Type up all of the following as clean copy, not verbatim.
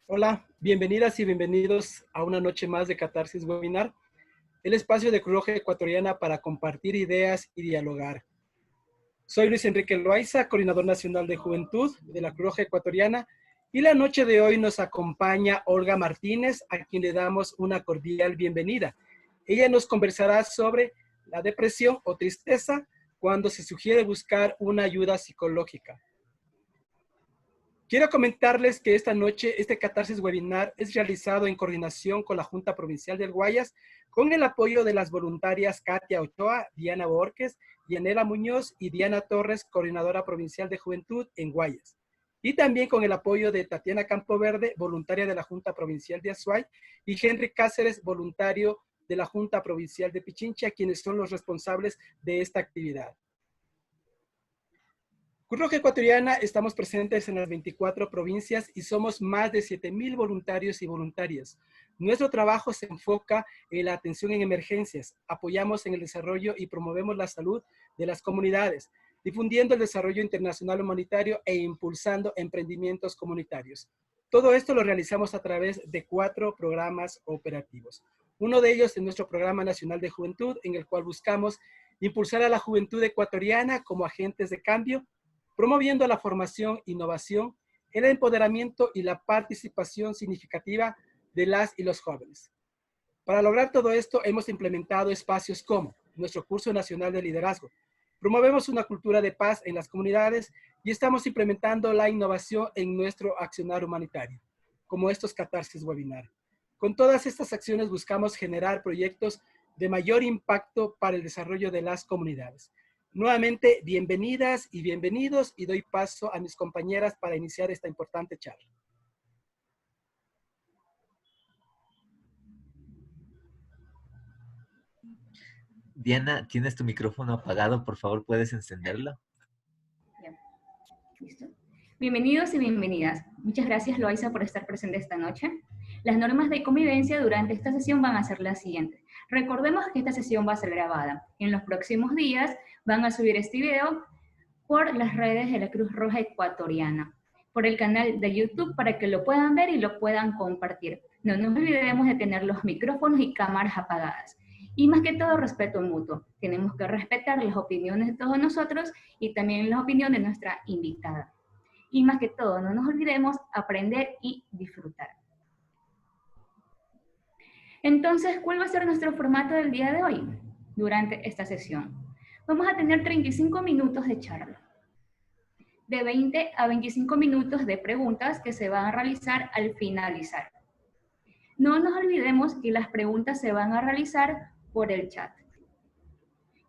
Hola, bienvenidas y bienvenidos a una noche más de Catarsis Webinar, el espacio de Cruz Roja Ecuatoriana para compartir ideas y dialogar. Soy Luis Enrique Loaiza, coordinador nacional de Juventud de la Cruz Roja Ecuatoriana, y la noche de hoy nos acompaña Olga Martínez, a quien le damos una cordial bienvenida. Ella nos conversará sobre la depresión o tristeza cuando se sugiere buscar una ayuda psicológica. Quiero comentarles que esta noche este Catarsis Webinar es realizado en coordinación con la Junta Provincial del Guayas, con el apoyo de las voluntarias Katia Ochoa, Diana Borges, Dianela Muñoz y Diana Torres, coordinadora provincial de Juventud en Guayas. Y también con el apoyo de Tatiana Campoverde, voluntaria de la Junta Provincial de Azuay, y Henry Cáceres, voluntario de la Junta Provincial de Pichincha, quienes son los responsables de esta actividad. Cruz Roja Ecuatoriana estamos presentes en las 24 provincias y somos más de 7,000 voluntarios y voluntarias. Nuestro trabajo se enfoca en la atención en emergencias, apoyamos en el desarrollo y promovemos la salud de las comunidades, difundiendo el desarrollo internacional humanitario e impulsando emprendimientos comunitarios. Todo esto lo realizamos a través de 4 programas operativos. Uno de ellos es nuestro Programa Nacional de Juventud, en el cual buscamos impulsar a la juventud ecuatoriana como agentes de cambio, promoviendo la formación, innovación, el empoderamiento y la participación significativa de las y los jóvenes. Para lograr todo esto, hemos implementado espacios como nuestro curso nacional de liderazgo. Promovemos una cultura de paz en las comunidades y estamos implementando la innovación en nuestro accionar humanitario, como estos Catarsis Webinar. Con todas estas acciones buscamos generar proyectos de mayor impacto para el desarrollo de las comunidades. Nuevamente, bienvenidas y bienvenidos, y doy paso a mis compañeras para iniciar esta importante charla. Diana, tienes tu micrófono apagado, por favor, ¿puedes encenderlo? Bien. ¿Listo? Bienvenidos y bienvenidas. Muchas gracias, Loaiza, por estar presente esta noche. Las normas de convivencia durante esta sesión van a ser las siguientes. Recordemos que esta sesión va a ser grabada. En los próximos días van a subir este video por las redes de la Cruz Roja Ecuatoriana, por el canal de YouTube para que lo puedan ver y lo puedan compartir. No nos olvidemos de tener los micrófonos y cámaras apagadas. Y más que todo, respeto mutuo. Tenemos que respetar las opiniones de todos nosotros y también las opiniones de nuestra invitada. Y más que todo, no nos olvidemos aprender y disfrutar. Entonces, ¿cuál va a ser nuestro formato del día de hoy durante esta sesión? Vamos a tener 35 minutos de charla, de 20 a 25 minutos de preguntas que se van a realizar al finalizar. No nos olvidemos que las preguntas se van a realizar por el chat.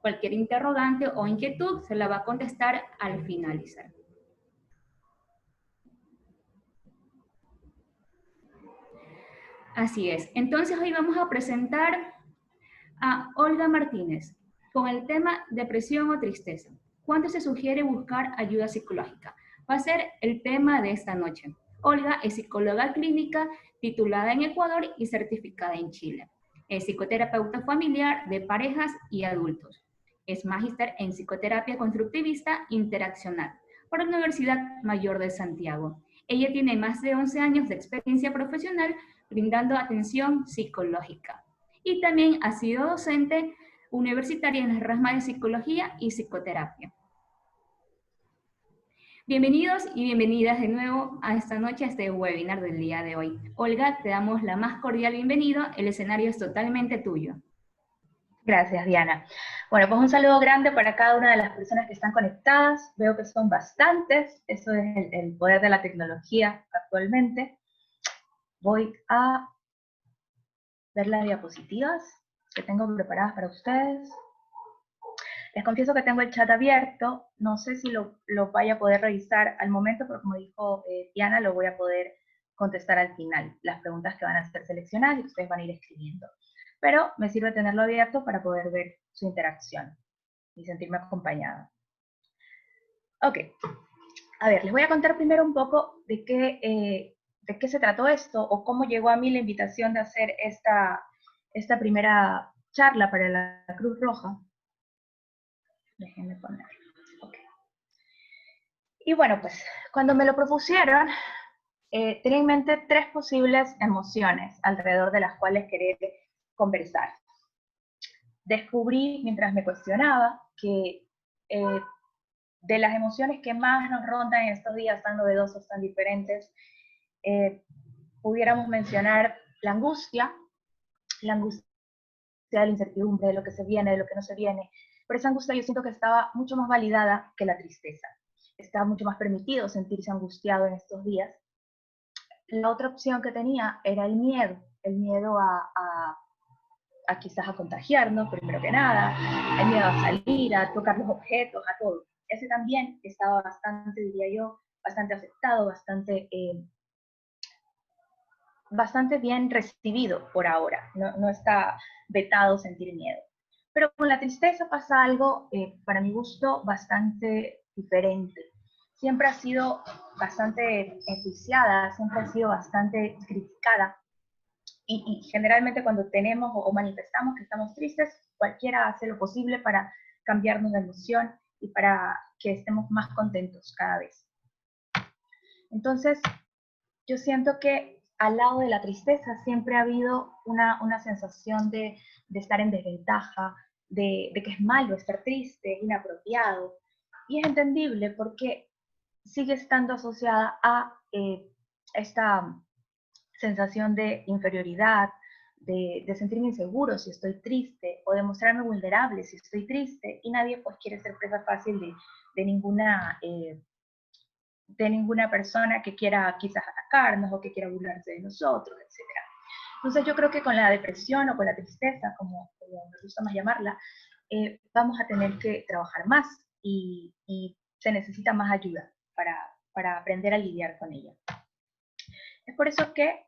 Cualquier interrogante o inquietud se la va a contestar al finalizar. Así es. Entonces hoy vamos a presentar a Olga Martínez con el tema depresión o tristeza. ¿Cuándo se sugiere buscar ayuda psicológica? Va a ser el tema de esta noche. Olga es psicóloga clínica titulada en Ecuador y certificada en Chile. Es psicoterapeuta familiar de parejas y adultos. Es magíster en psicoterapia constructivista interaccional por la Universidad Mayor de Santiago. Ella tiene más de 11 años de experiencia profesional brindando atención psicológica. Y también ha sido docente universitaria en las ramas de psicología y psicoterapia. Bienvenidos y bienvenidas de nuevo a esta noche, a este webinar del día de hoy. Olga, te damos la más cordial bienvenida, el escenario es totalmente tuyo. Gracias, Diana. Bueno, pues un saludo grande para cada una de las personas que están conectadas. Veo que son bastantes, eso es el poder de la tecnología actualmente. Voy a ver las diapositivas que tengo preparadas para ustedes. Les confieso que tengo el chat abierto, no sé si lo vaya a poder revisar al momento, pero como dijo Diana, lo voy a poder contestar al final, las preguntas que van a ser seleccionadas y que ustedes van a ir escribiendo. Pero me sirve tenerlo abierto para poder ver su interacción y sentirme acompañada. Ok, a ver, les voy a contar primero un poco de qué se trató esto o cómo llegó a mí la invitación de hacer esta primera charla para la Cruz Roja. Déjenme poner. Okay. Y bueno, pues cuando me lo propusieron, tenía en mente 3 posibles emociones alrededor de las cuales querer conversar. Descubrí, mientras me cuestionaba, que de las emociones que más nos rondan en estos días tan novedosos, tan diferentes, pudiéramos mencionar la angustia de la incertidumbre, de lo que se viene, de lo que no se viene. Pero esa angustia yo siento que estaba mucho más validada que la tristeza. Estaba mucho más permitido sentirse angustiado en estos días. La otra opción que tenía era el miedo a quizás a contagiarnos, primero que nada, el miedo a salir, a tocar los objetos, a todo. Ese también estaba bastante, diría yo, bastante aceptado, bastante bien recibido por ahora. No está vetado sentir miedo. Pero con la tristeza pasa algo, para mi gusto, bastante diferente. Siempre ha sido bastante enjuiciada, siempre ha sido bastante criticada. Y generalmente cuando tenemos o manifestamos que estamos tristes, cualquiera hace lo posible para cambiarnos de emoción y para que estemos más contentos cada vez. Entonces, yo siento que al lado de la tristeza siempre ha habido una sensación de estar en desventaja, de que es malo estar triste, es inapropiado. Y es entendible porque sigue estando asociada a esta sensación de inferioridad, de sentirme inseguro si estoy triste, o de mostrarme vulnerable si estoy triste, y nadie pues quiere ser presa fácil de ninguna persona que quiera quizás atacarnos o que quiera burlarse de nosotros, etc. Entonces yo creo que con la depresión o con la tristeza, como me gusta más llamarla, vamos a tener que trabajar más y se necesita más ayuda para aprender a lidiar con ella. Es por eso que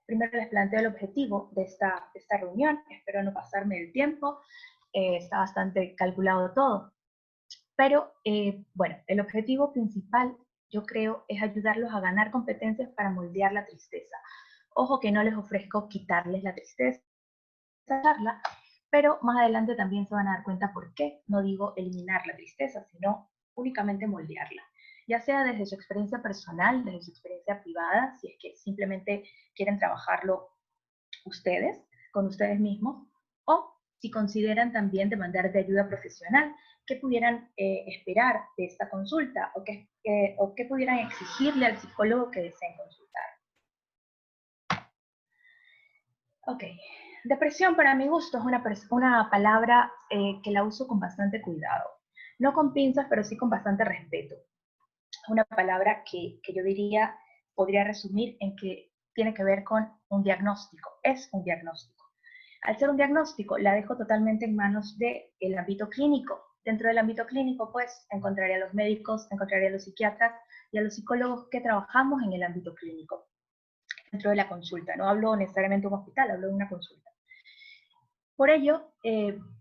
primero les planteo el objetivo de esta reunión. Espero no pasarme el tiempo, está bastante calculado todo. Pero bueno, el objetivo principal, yo creo, es ayudarlos a ganar competencias para moldear la tristeza. Ojo que no les ofrezco quitarles la tristeza, pero más adelante también se van a dar cuenta por qué no digo eliminar la tristeza, sino únicamente moldearla. Ya sea desde su experiencia personal, desde su experiencia privada, si es que simplemente quieren trabajarlo ustedes, con ustedes mismos, o si consideran también demandar de ayuda profesional, ¿qué pudieran esperar de esta consulta? ¿O qué pudieran exigirle al psicólogo que deseen consultar? Ok, depresión para mi gusto es una palabra que la uso con bastante cuidado. No con pinzas, pero sí con bastante respeto. Una palabra que yo diría podría resumir en que tiene que ver con un diagnóstico, es un diagnóstico. Al ser un diagnóstico, la dejo totalmente en manos del ámbito clínico. Dentro del ámbito clínico, pues, encontraría a los médicos, encontraría a los psiquiatras y a los psicólogos que trabajamos en el ámbito clínico, dentro de la consulta. No hablo necesariamente de un hospital, hablo de una consulta. Por ello,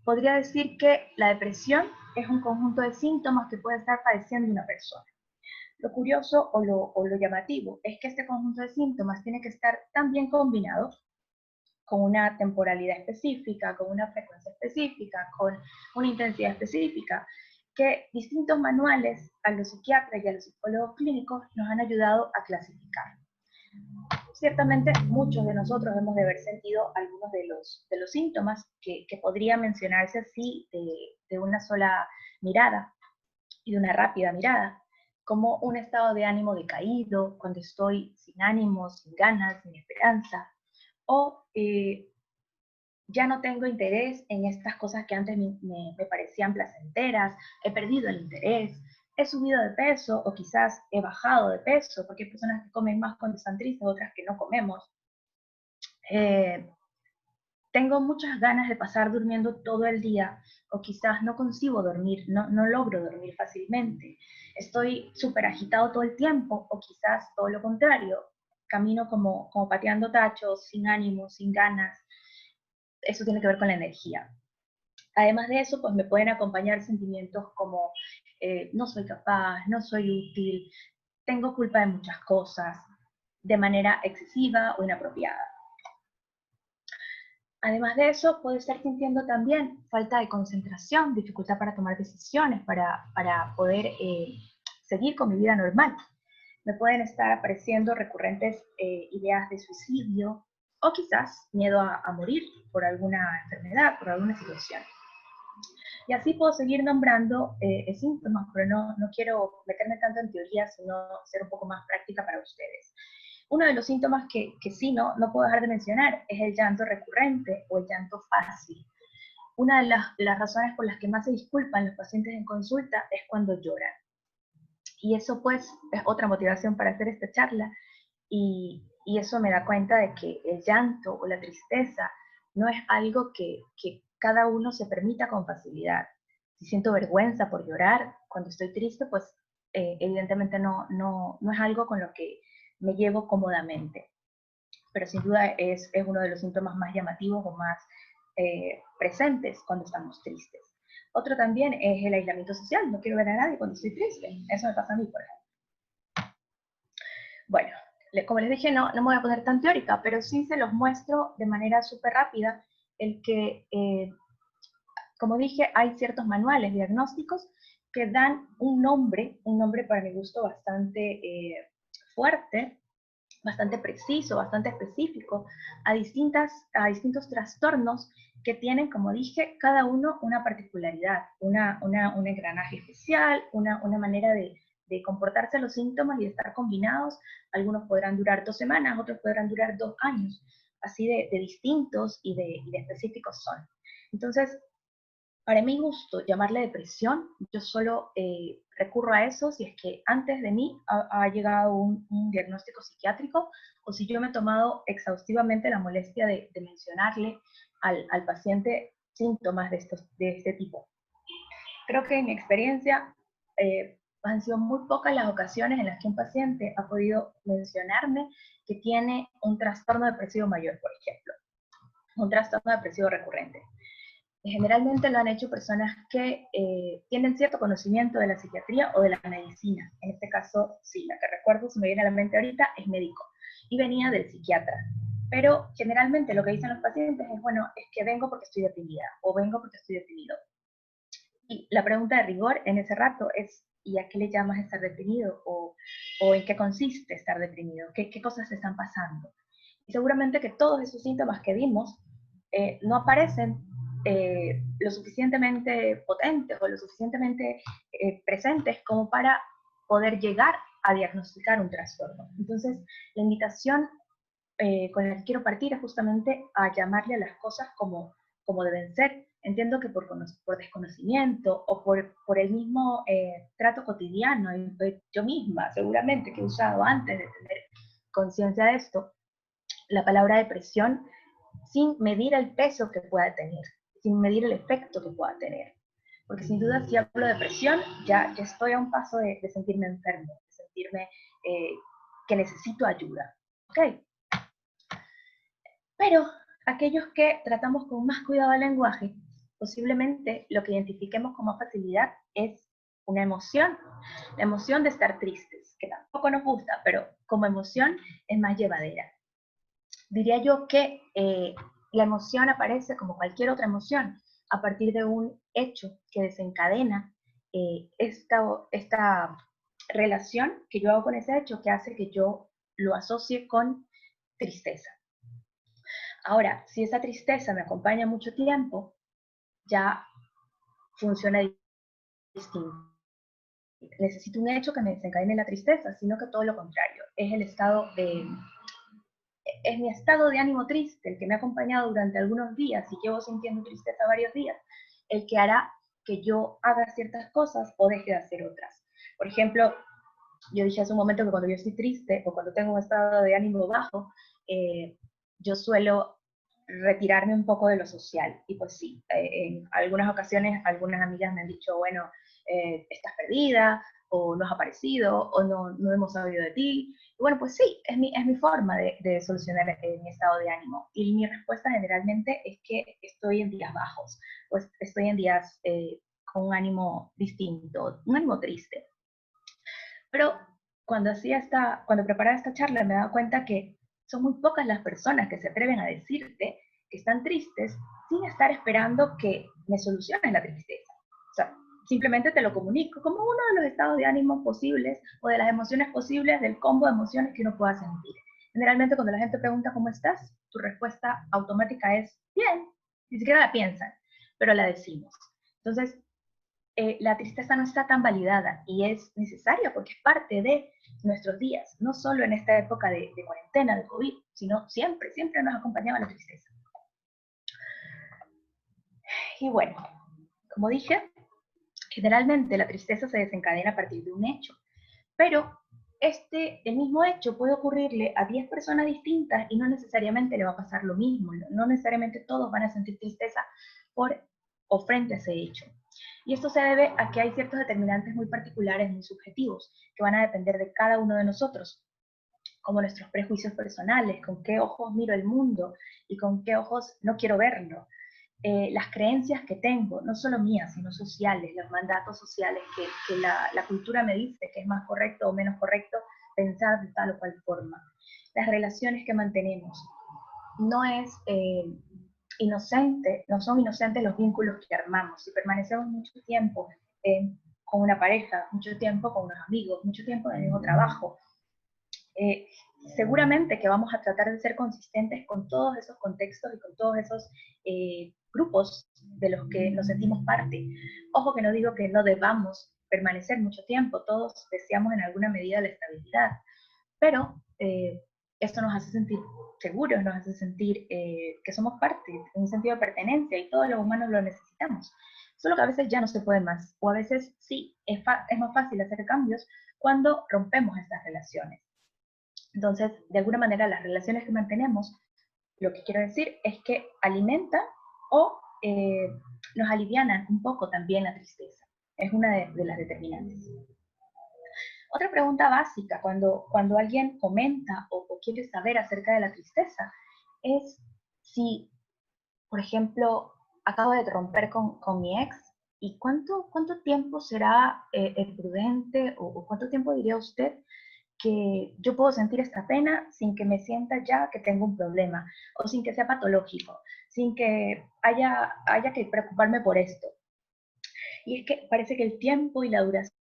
podría decir que la depresión es un conjunto de síntomas que puede estar padeciendo una persona. Lo curioso o lo llamativo es que este conjunto de síntomas tiene que estar tan bien combinado, con una temporalidad específica, con una frecuencia específica, con una intensidad específica, que distintos manuales a los psiquiatras y a los psicólogos clínicos nos han ayudado a clasificar. Ciertamente muchos de nosotros hemos de haber sentido algunos de los síntomas que podría mencionarse así de una sola mirada y de una rápida mirada, como un estado de ánimo decaído, cuando estoy sin ánimo, sin ganas, sin esperanza, o ya no tengo interés en estas cosas que antes me parecían placenteras, he perdido el interés, he subido de peso o quizás he bajado de peso, porque hay personas que comen más cuando están tristes, otras que no comemos. Tengo muchas ganas de pasar durmiendo todo el día, o quizás no consigo dormir, no logro dormir fácilmente. Estoy súper agitado todo el tiempo, o quizás todo lo contrario, camino como pateando tachos, sin ánimo, sin ganas. Eso tiene que ver con la energía. Además de eso, pues me pueden acompañar sentimientos como no soy capaz, no soy útil, tengo culpa de muchas cosas, de manera excesiva o inapropiada. Además de eso, puedo estar sintiendo también falta de concentración, dificultad para tomar decisiones, para poder seguir con mi vida normal. me pueden estar apareciendo recurrentes ideas de suicidio o quizás miedo a morir por alguna enfermedad, por alguna situación. Y así puedo seguir nombrando síntomas, pero no quiero meterme tanto en teoría, sino ser un poco más práctica para ustedes. Uno de los síntomas que sí no puedo dejar de mencionar es el llanto recurrente o el llanto fácil. Una de las razones por las que más se disculpan los pacientes en consulta es cuando lloran. Y eso pues es otra motivación para hacer esta charla, y eso me da cuenta de que el llanto o la tristeza no es algo que cada uno se permita con facilidad. Si siento vergüenza por llorar cuando estoy triste, pues evidentemente no es algo con lo que me llevo cómodamente. Pero sin duda es uno de los síntomas más llamativos o más presentes cuando estamos tristes. Otro también es el aislamiento social. No quiero ver a nadie cuando estoy triste. Eso me pasa a mí, por ejemplo. Bueno, como les dije, no me voy a poner tan teórica, pero sí se los muestro de manera súper rápida el que, como dije, hay ciertos manuales diagnósticos que dan un nombre para mi gusto bastante fuerte, bastante preciso, bastante específico, a distintos trastornos que tienen, como dije, cada uno una particularidad, un engranaje especial, una manera de comportarse los síntomas y de estar combinados. Algunos podrán durar 2 semanas, otros podrán durar 2 años, así de distintos y de específicos son. Entonces, para mi gusto, llamarle depresión, yo solo recurro a eso si es que antes de mí ha llegado un diagnóstico psiquiátrico, o si yo me he tomado exhaustivamente la molestia de mencionarle al paciente síntomas de este tipo. Creo que en mi experiencia han sido muy pocas las ocasiones en las que un paciente ha podido mencionarme que tiene un trastorno depresivo mayor, por ejemplo, un trastorno depresivo recurrente. Generalmente lo han hecho personas que tienen cierto conocimiento de la psiquiatría o de la medicina. En este caso, sí, la que recuerdo, se me viene a la mente ahorita, es médico y venía del psiquiatra. Pero generalmente lo que dicen los pacientes es, bueno, es que vengo porque estoy deprimida o vengo porque estoy deprimido. Y la pregunta de rigor en ese rato es, ¿y a qué le llamas estar deprimido? ¿O en qué consiste estar deprimido? ¿Qué cosas están pasando? Y seguramente que todos esos síntomas que vimos no aparecen lo suficientemente potentes o lo suficientemente presentes como para poder llegar a diagnosticar un trastorno. Entonces, la invitación con la que quiero partir es justamente a llamarle a las cosas como deben ser. Entiendo que por desconocimiento o por el mismo trato cotidiano, yo misma seguramente que he usado antes de tener conciencia de esto, la palabra depresión sin medir el peso que pueda tener, sin medir el efecto que pueda tener. Porque sin duda si hablo de depresión, ya estoy a un paso de sentirme enfermo, de sentirme que necesito ayuda. ¿Ok? Pero aquellos que tratamos con más cuidado el lenguaje, posiblemente lo que identifiquemos con más facilidad es una emoción, la emoción de estar tristes, que tampoco nos gusta, pero como emoción es más llevadera. Diría yo que la emoción aparece como cualquier otra emoción a partir de un hecho que desencadena esta relación que yo hago con ese hecho, que hace que yo lo asocie con tristeza. Ahora, si esa tristeza me acompaña mucho tiempo, ya funciona distinto. Necesito un hecho que me desencadene la tristeza, sino que todo lo contrario. Es mi estado de ánimo triste, el que me ha acompañado durante algunos días y llevo sintiendo tristeza varios días, el que hará que yo haga ciertas cosas o deje de hacer otras. Por ejemplo, yo dije hace un momento que cuando yo estoy triste o cuando tengo un estado de ánimo bajo, yo suelo retirarme un poco de lo social. Y pues sí, en algunas ocasiones algunas amigas me han dicho, bueno, estás perdida, o no has aparecido, o no hemos sabido de ti. Y bueno, pues sí, es mi forma de solucionar mi estado de ánimo. Y mi respuesta generalmente es que estoy en días bajos, pues estoy en días con un ánimo distinto, un ánimo triste. Pero cuando preparaba esta charla me daba cuenta que son muy pocas las personas que se atreven a decirte que están tristes sin estar esperando que me soluciones la tristeza. O sea, simplemente te lo comunico como uno de los estados de ánimo posibles o de las emociones posibles del combo de emociones que uno pueda sentir. Generalmente cuando la gente pregunta ¿cómo estás?, tu respuesta automática es bien, ni siquiera la piensan, pero la decimos. Entonces, la tristeza no está tan validada y es necesaria porque es parte de nuestros días, no solo en esta época de cuarentena, de COVID, sino siempre, siempre nos acompañaba la tristeza. Y bueno, como dije, generalmente la tristeza se desencadena a partir de un hecho, pero el mismo hecho puede ocurrirle a 10 personas distintas y no necesariamente le va a pasar lo mismo, no necesariamente todos van a sentir tristeza por o frente a ese hecho. Y esto se debe a que hay ciertos determinantes muy particulares, muy subjetivos, que van a depender de cada uno de nosotros, como nuestros prejuicios personales, con qué ojos miro el mundo y con qué ojos no quiero verlo. Las creencias que tengo, no solo mías, sino sociales, los mandatos sociales que la cultura me dice que es más correcto o menos correcto pensar de tal o cual forma. Las relaciones que mantenemos. No es inocente, no son inocentes los vínculos que armamos. Si permanecemos mucho tiempo con una pareja, mucho tiempo con unos amigos, mucho tiempo en el mismo trabajo, seguramente que vamos a tratar de ser consistentes con todos esos contextos y con todos esos grupos de los que nos sentimos parte. Ojo que no digo que no debamos permanecer mucho tiempo, todos deseamos en alguna medida la estabilidad, pero esto nos hace sentir seguros, nos hace sentir que somos parte, un sentido de pertenencia, y todos los humanos lo necesitamos. Solo que a veces ya no se puede más, o a veces sí, es más fácil hacer cambios cuando rompemos estas relaciones. Entonces, de alguna manera, las relaciones que mantenemos, lo que quiero decir es que alimentan o nos alivianan un poco también la tristeza. Es una de las determinantes. Otra pregunta básica cuando alguien comenta o quiere saber acerca de la tristeza es si, por ejemplo, acabo de romper con mi ex, ¿y cuánto tiempo será prudente o cuánto tiempo diría usted que yo puedo sentir esta pena sin que me sienta ya que tengo un problema, o sin que sea patológico, sin que haya que preocuparme por esto? Y es que parece que el tiempo y la duración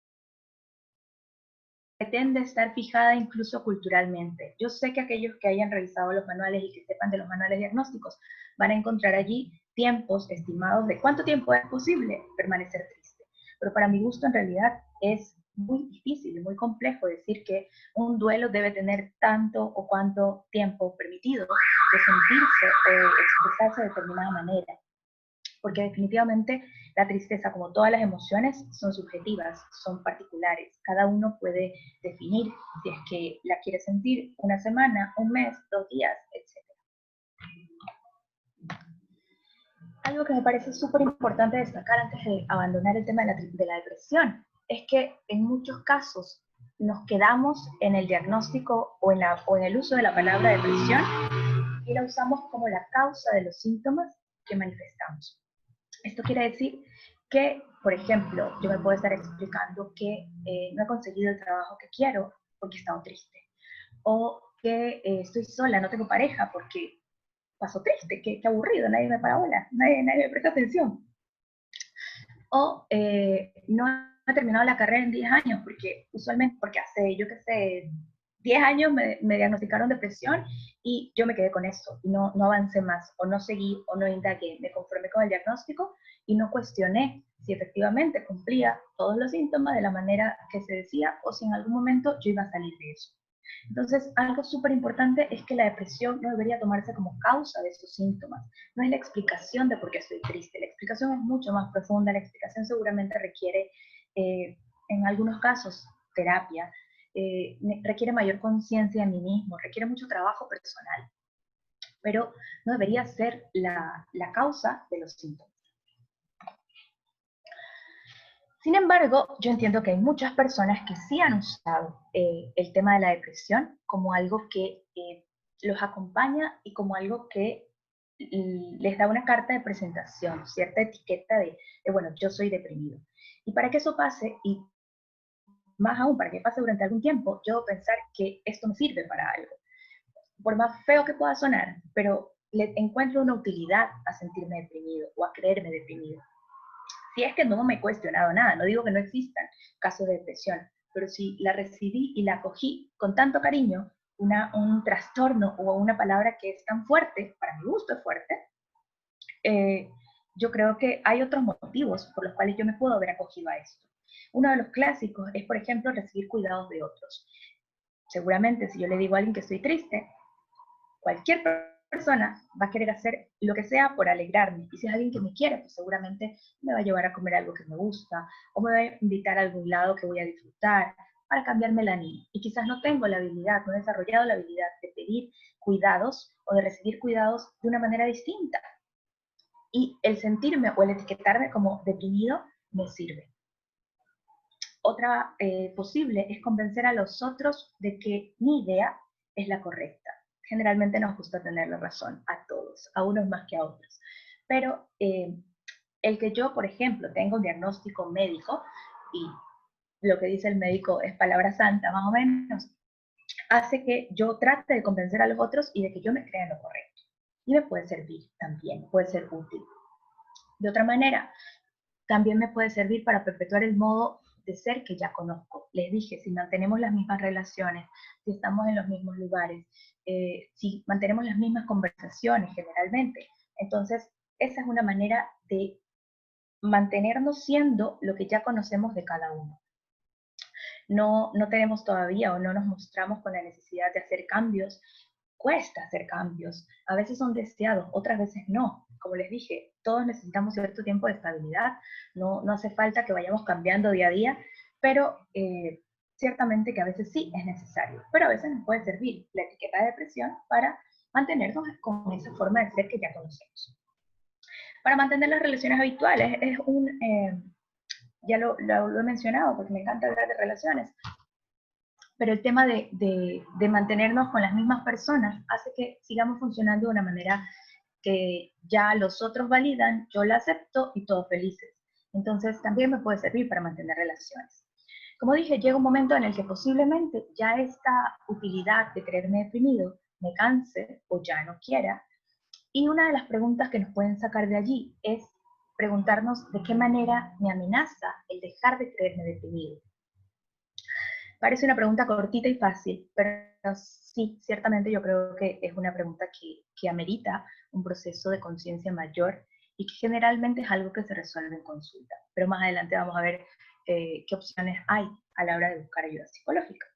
pretende estar fijada incluso culturalmente. Yo sé que aquellos que hayan revisado los manuales y que sepan de los manuales diagnósticos van a encontrar allí tiempos estimados de cuánto tiempo es posible permanecer triste. Pero para mi gusto en realidad es muy difícil y muy complejo decir que un duelo debe tener tanto o cuánto tiempo permitido de sentirse o expresarse de determinada manera. Porque definitivamente la tristeza, como todas las emociones, son subjetivas, son particulares. Cada uno puede definir si es que la quiere sentir una semana, un mes, 2 días, etc. Algo que me parece súper importante destacar antes de abandonar el tema de la depresión es que en muchos casos nos quedamos en el diagnóstico o en el uso de la palabra depresión y la usamos como la causa de los síntomas que manifestamos. Esto quiere decir que, por ejemplo, yo me puedo estar explicando que no he conseguido el trabajo que quiero porque he estado triste, o que estoy sola, no tengo pareja porque paso triste, qué aburrido, nadie me para bola, nadie me presta atención. O no he terminado la carrera en 10 años porque hace, yo qué sé, 10 años me diagnosticaron depresión y yo me quedé con eso y no avancé más, o no seguí, o no indagué, me conformé con el diagnóstico y no cuestioné si efectivamente cumplía todos los síntomas de la manera que se decía o si en algún momento yo iba a salir de eso. Entonces, algo súper importante es que la depresión no debería tomarse como causa de esos síntomas. No es la explicación de por qué estoy triste. La explicación es mucho más profunda. La explicación seguramente requiere, en algunos casos, terapia. Requiere mayor conciencia de mí mismo. Requiere mucho trabajo personal. Pero no debería ser la causa de los síntomas. Sin embargo, yo entiendo que hay muchas personas que sí han usado el tema de la depresión como algo que los acompaña y como algo que les da una carta de presentación, cierta etiqueta de bueno, yo soy deprimido. Y para que eso pase, y más aún para que pase durante algún tiempo, yo debo pensar que esto me sirve para algo. Por más feo que pueda sonar, pero le encuentro una utilidad a sentirme deprimido o a creerme deprimido. Si es que no me he cuestionado nada, no digo que no existan casos de depresión, pero si la recibí y la acogí con tanto cariño, un trastorno o una palabra que es tan fuerte, para mi gusto es fuerte, yo creo que hay otros motivos por los cuales yo me puedo haber acogido a esto. Uno de los clásicos es, por ejemplo, recibir cuidados de otros. Seguramente si yo le digo a alguien que estoy triste, cualquier persona va a querer hacer lo que sea por alegrarme. Y si es alguien que me quiere, pues seguramente me va a llevar a comer algo que me gusta, o me va a invitar a algún lado que voy a disfrutar, para cambiarme el ánimo. Y quizás no tengo la habilidad, no he desarrollado la habilidad de pedir cuidados o de recibir cuidados de una manera distinta. Y el sentirme o el etiquetarme como deprimido me sirve. Otra posible es convencer a los otros de que mi idea es la correcta. Generalmente nos gusta tener la razón a todos, a unos más que a otros. Pero el que yo, por ejemplo, tenga un diagnóstico médico y lo que dice el médico es palabra santa, más o menos, hace que yo trate de convencer a los otros y de que yo me crea en lo correcto. Y me puede servir también, puede ser útil. De otra manera, también me puede servir para perpetuar el modo de ser que ya conozco. Les dije, si mantenemos las mismas relaciones, si estamos en los mismos lugares, si mantenemos las mismas conversaciones generalmente, entonces esa es una manera de mantenernos siendo lo que ya conocemos de cada uno. No tenemos todavía o no nos mostramos con la necesidad de hacer cambios. Cuesta hacer cambios, a veces son deseados, otras veces no. Como les dije, todos necesitamos cierto tiempo de estabilidad, no hace falta que vayamos cambiando día a día, pero ciertamente que a veces sí es necesario, pero a veces nos puede servir la etiqueta de depresión para mantenernos con esa forma de ser que ya conocemos. Para mantener las relaciones habituales, es ya lo he mencionado porque me encanta hablar de relaciones, pero el tema de mantenernos con las mismas personas hace que sigamos funcionando de una manera que ya los otros validan, yo la acepto y todos felices. Entonces también me puede servir para mantener relaciones. Como dije, llega un momento en el que posiblemente ya esta utilidad de creerme deprimido me canse o ya no quiera. Y una de las preguntas que nos pueden sacar de allí es preguntarnos de qué manera me amenaza el dejar de creerme deprimido. Parece una pregunta cortita y fácil, pero sí, ciertamente yo creo que es una pregunta que amerita un proceso de conciencia mayor y que generalmente es algo que se resuelve en consulta. Pero más adelante vamos a ver qué opciones hay a la hora de buscar ayuda psicológica.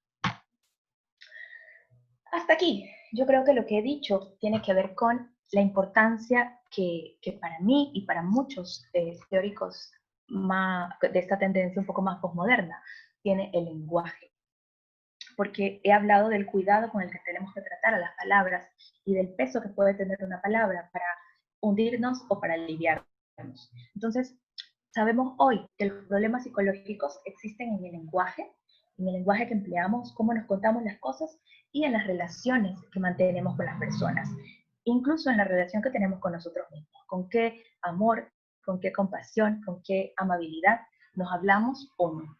Hasta aquí, yo creo que lo que he dicho tiene que ver con la importancia que para mí y para muchos teóricos de esta tendencia un poco más posmoderna tiene el lenguaje. Porque he hablado del cuidado con el que tenemos que tratar a las palabras y del peso que puede tener una palabra para hundirnos o para aliviarnos. Entonces, sabemos hoy que los problemas psicológicos existen en el lenguaje que empleamos, cómo nos contamos las cosas y en las relaciones que mantenemos con las personas, incluso en la relación que tenemos con nosotros mismos, con qué amor, con qué compasión, con qué amabilidad nos hablamos o no.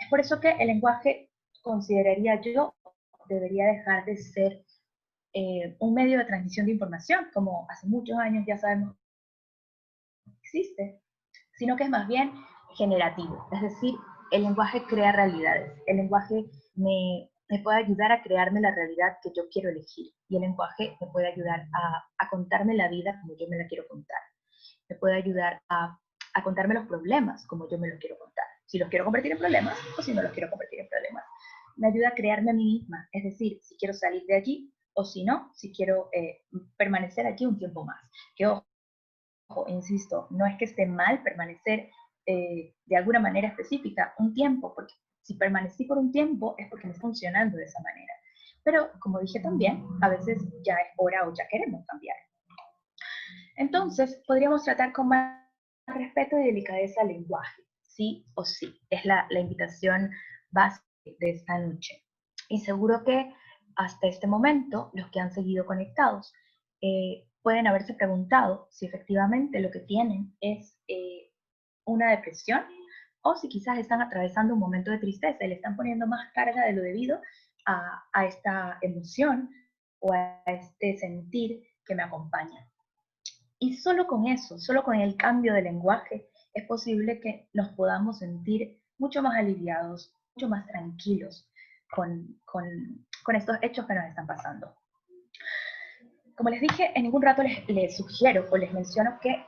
Por eso que el lenguaje, consideraría yo, debería dejar de ser un medio de transmisión de información, como hace muchos años ya sabemos que existe, sino que es más bien generativo. Es decir, el lenguaje crea realidades. El lenguaje me puede ayudar a crearme la realidad que yo quiero elegir. Y el lenguaje me puede ayudar a contarme la vida como yo me la quiero contar. Me puede ayudar a contarme los problemas como yo me los quiero contar. Si los quiero convertir en problemas o si no los quiero convertir en problemas. Me ayuda a crearme a mí misma, es decir, si quiero salir de allí o si no, si quiero permanecer aquí un tiempo más. Que ojo, insisto, no es que esté mal permanecer de alguna manera específica un tiempo, porque si permanecí por un tiempo es porque me está funcionando de esa manera. Pero como dije también, a veces ya es hora o ya queremos cambiar. Entonces, podríamos tratar con más respeto y delicadeza al lenguaje. Sí o sí, es la invitación básica de esta noche. Y seguro que hasta este momento, los que han seguido conectados pueden haberse preguntado si efectivamente lo que tienen es una depresión o si quizás están atravesando un momento de tristeza y le están poniendo más carga de lo debido a esta emoción o a este sentir que me acompaña. Y solo con eso, solo con el cambio de lenguaje, es posible que nos podamos sentir mucho más aliviados, mucho más tranquilos con estos hechos que nos están pasando. Como les dije, en ningún rato les sugiero o les menciono que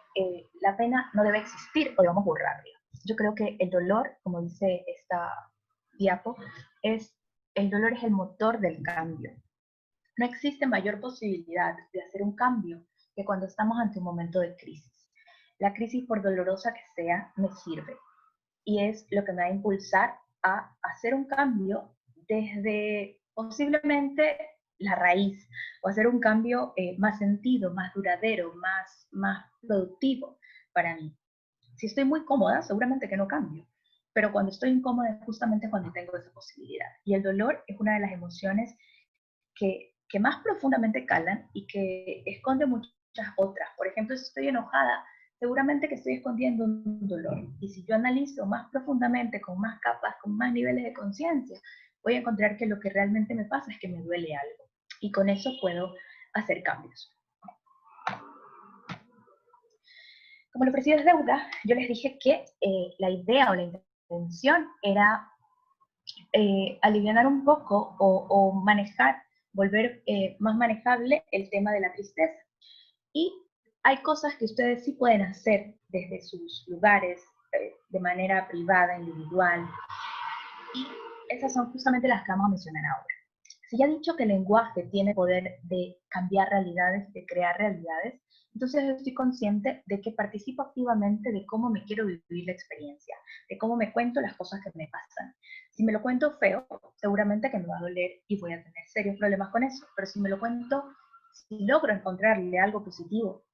la pena no debe existir o debemos borrarla. Yo creo que el dolor, como dice esta diapo, el dolor es el motor del cambio. No existe mayor posibilidad de hacer un cambio que cuando estamos ante un momento de crisis. La crisis, por dolorosa que sea, me sirve. Y es lo que me va a impulsar a hacer un cambio desde posiblemente la raíz, o hacer un cambio más sentido, más duradero, más productivo para mí. Si estoy muy cómoda, seguramente que no cambio, pero cuando estoy incómoda es justamente cuando tengo esa posibilidad. Y el dolor es una de las emociones que más profundamente calan y que esconde muchas otras. Por ejemplo, si estoy enojada, seguramente que estoy escondiendo un dolor. Y si yo analizo más profundamente, con más capas, con más niveles de conciencia, voy a encontrar que lo que realmente me pasa es que me duele algo. Y con eso puedo hacer cambios. Como lo ofrecido es deuda, yo les dije que la idea o la intención era aliviar un poco o manejar, volver más manejable el tema de la tristeza. Y hay cosas que ustedes sí pueden hacer desde sus lugares, de manera privada, individual, y esas son justamente las que vamos a mencionar ahora. Si ya he dicho que el lenguaje tiene poder de cambiar realidades, de crear realidades, entonces yo estoy consciente de que participo activamente de cómo me quiero vivir la experiencia, de cómo me cuento las cosas que me pasan. Si me lo cuento feo, seguramente que me va a doler y voy a tener serios problemas con eso, pero si me lo cuento, si logro encontrarle algo positivo,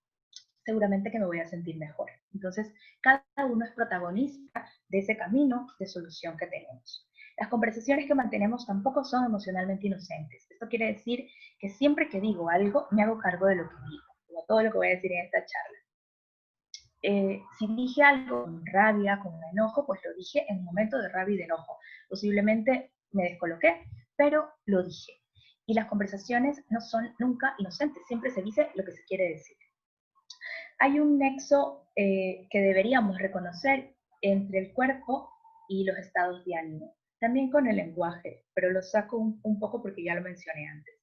seguramente que me voy a sentir mejor. Entonces, cada uno es protagonista de ese camino de solución que tenemos. Las conversaciones que mantenemos tampoco son emocionalmente inocentes. Esto quiere decir que siempre que digo algo, me hago cargo de lo que digo, como todo lo que voy a decir en esta charla. Si dije algo con rabia, con enojo, pues lo dije en un momento de rabia y de enojo. Posiblemente me descoloqué, pero lo dije. Y las conversaciones no son nunca inocentes, siempre se dice lo que se quiere decir. Hay un nexo que deberíamos reconocer entre el cuerpo y los estados de ánimo. También con el lenguaje, pero lo saco un poco porque ya lo mencioné antes.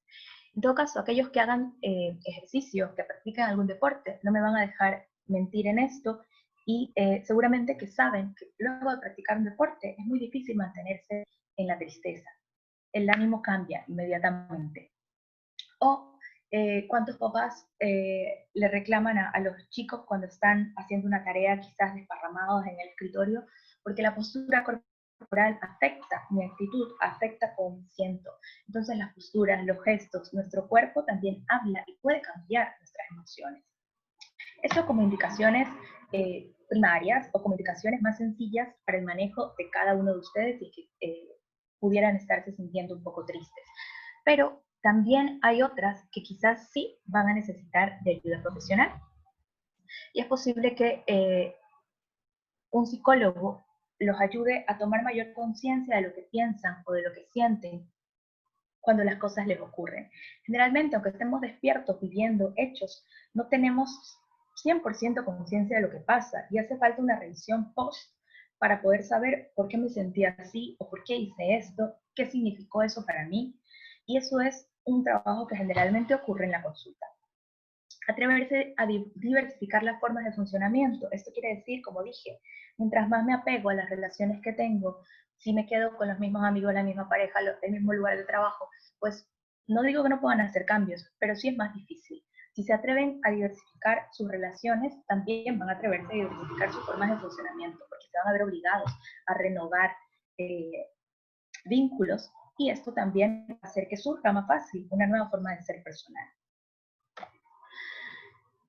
En todo caso, aquellos que hagan ejercicios, que practiquen algún deporte, no me van a dejar mentir en esto y seguramente que saben que luego de practicar un deporte es muy difícil mantenerse en la tristeza. El ánimo cambia inmediatamente. O cuántos papás le reclaman a los chicos cuando están haciendo una tarea quizás desparramados en el escritorio, porque la postura corporal afecta mi actitud, afecta cómo me siento. Entonces las posturas, los gestos, nuestro cuerpo también habla y puede cambiar nuestras emociones. Eso como indicaciones primarias o como indicaciones más sencillas para el manejo de cada uno de ustedes y que pudieran estarse sintiendo un poco tristes. Pero también hay otras que quizás sí van a necesitar de ayuda profesional. Y es posible que un psicólogo los ayude a tomar mayor conciencia de lo que piensan o de lo que sienten cuando las cosas les ocurren. Generalmente, aunque estemos despiertos viviendo hechos, no tenemos 100% conciencia de lo que pasa y hace falta una revisión post para poder saber por qué me sentía así o por qué hice esto, qué significó eso para mí. Y eso es un trabajo que generalmente ocurre en la consulta. Atreverse a diversificar las formas de funcionamiento. Esto quiere decir, como dije, mientras más me apego a las relaciones que tengo, si me quedo con los mismos amigos, la misma pareja, el mismo lugar de trabajo, pues no digo que no puedan hacer cambios, pero sí es más difícil. Si se atreven a diversificar sus relaciones, también van a atreverse a diversificar sus formas de funcionamiento, porque se van a ver obligados a renovar vínculos, y esto también va a hacer que surja más fácil una nueva forma de ser personal.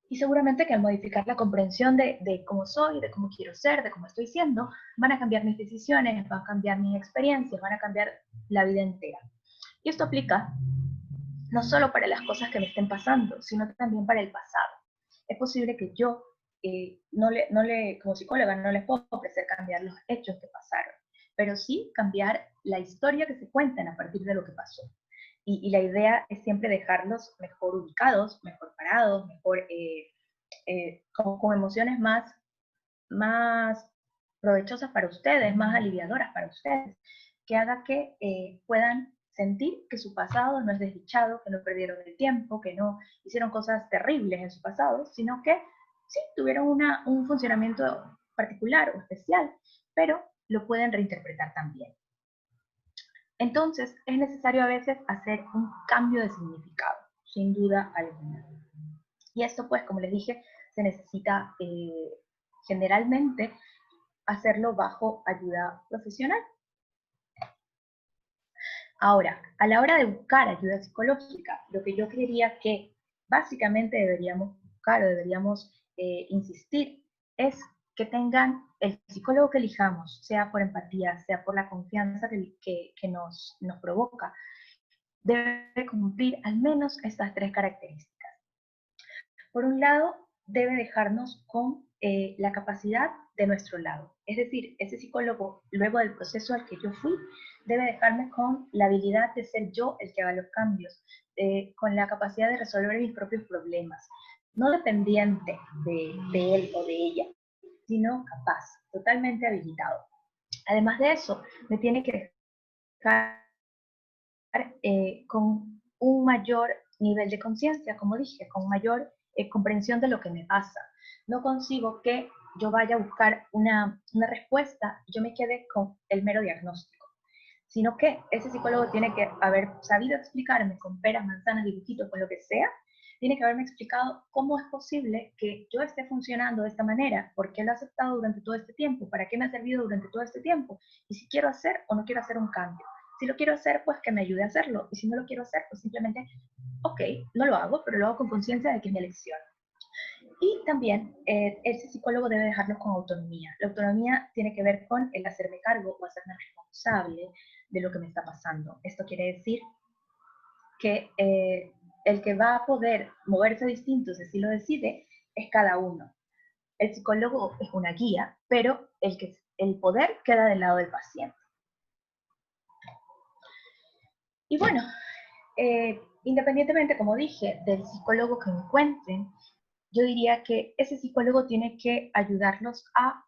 Y seguramente que al modificar la comprensión de cómo soy, de cómo quiero ser, de cómo estoy siendo, van a cambiar mis decisiones, van a cambiar mis experiencias, van a cambiar la vida entera. Y esto aplica no solo para las cosas que me estén pasando, sino también para el pasado. Es posible que yo, como psicóloga, no les puedo ofrecer cambiar los hechos que pasaron, pero sí cambiar la historia que se cuentan a partir de lo que pasó. Y la idea es siempre dejarlos mejor ubicados, mejor parados, mejor con emociones más provechosas para ustedes, más aliviadoras para ustedes, que haga que puedan sentir que su pasado no es desdichado, que no perdieron el tiempo, que no hicieron cosas terribles en su pasado, sino que sí tuvieron un funcionamiento particular o especial, pero lo pueden reinterpretar también. Entonces, es necesario a veces hacer un cambio de significado, sin duda alguna. Y esto, pues, como les dije, se necesita generalmente hacerlo bajo ayuda profesional. Ahora, a la hora de buscar ayuda psicológica, lo que yo creería que básicamente deberíamos buscar o deberíamos insistir es que tengan el psicólogo que elijamos, sea por empatía, sea por la confianza que nos provoca, debe cumplir al menos estas 3 características. Por un lado, debe dejarnos con la capacidad de nuestro lado. Es decir, ese psicólogo, luego del proceso al que yo fui, debe dejarme con la habilidad de ser yo el que haga los cambios, con la capacidad de resolver mis propios problemas, no dependiente de él o de ella, sino capaz, totalmente habilitado. Además de eso, me tiene que dejar con un mayor nivel de conciencia, como dije, con mayor comprensión de lo que me pasa. No consigo que yo vaya a buscar una respuesta y yo me quede con el mero diagnóstico, sino que ese psicólogo tiene que haber sabido explicarme con peras, manzanas, dibujitos, con lo que sea, tiene que haberme explicado cómo es posible que yo esté funcionando de esta manera, por qué lo he aceptado durante todo este tiempo, para qué me ha servido durante todo este tiempo, y si quiero hacer o no quiero hacer un cambio. Si lo quiero hacer, pues que me ayude a hacerlo, y si no lo quiero hacer, pues simplemente, ok, no lo hago, pero lo hago con conciencia de que es mi elección. Y también ese psicólogo debe dejarnos con autonomía. La autonomía tiene que ver con el hacerme cargo o hacerme responsable de lo que me está pasando. Esto quiere decir que el que va a poder moverse distinto, si así lo decide, es cada uno. El psicólogo es una guía, pero el poder queda del lado del paciente. Y bueno, independientemente, como dije, del psicólogo que encuentren, yo diría que ese psicólogo tiene que ayudarlos a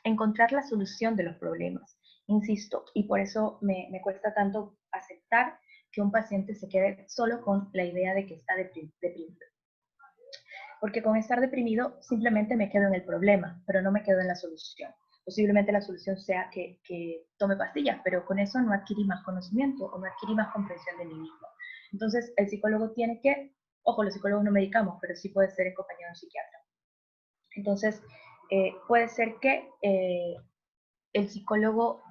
encontrar la solución de los problemas. Insisto, y por eso me cuesta tanto aceptar que un paciente se quede solo con la idea de que está deprimido. Porque con estar deprimido simplemente me quedo en el problema, pero no me quedo en la solución. Posiblemente la solución sea que tome pastillas, pero con eso no adquirí más conocimiento o no adquirí más comprensión de mí mismo. Entonces, el psicólogo tiene que, ojo, los psicólogos no medicamos, pero sí puede ser en compañía de un psiquiatra. Entonces, puede ser que el psicólogo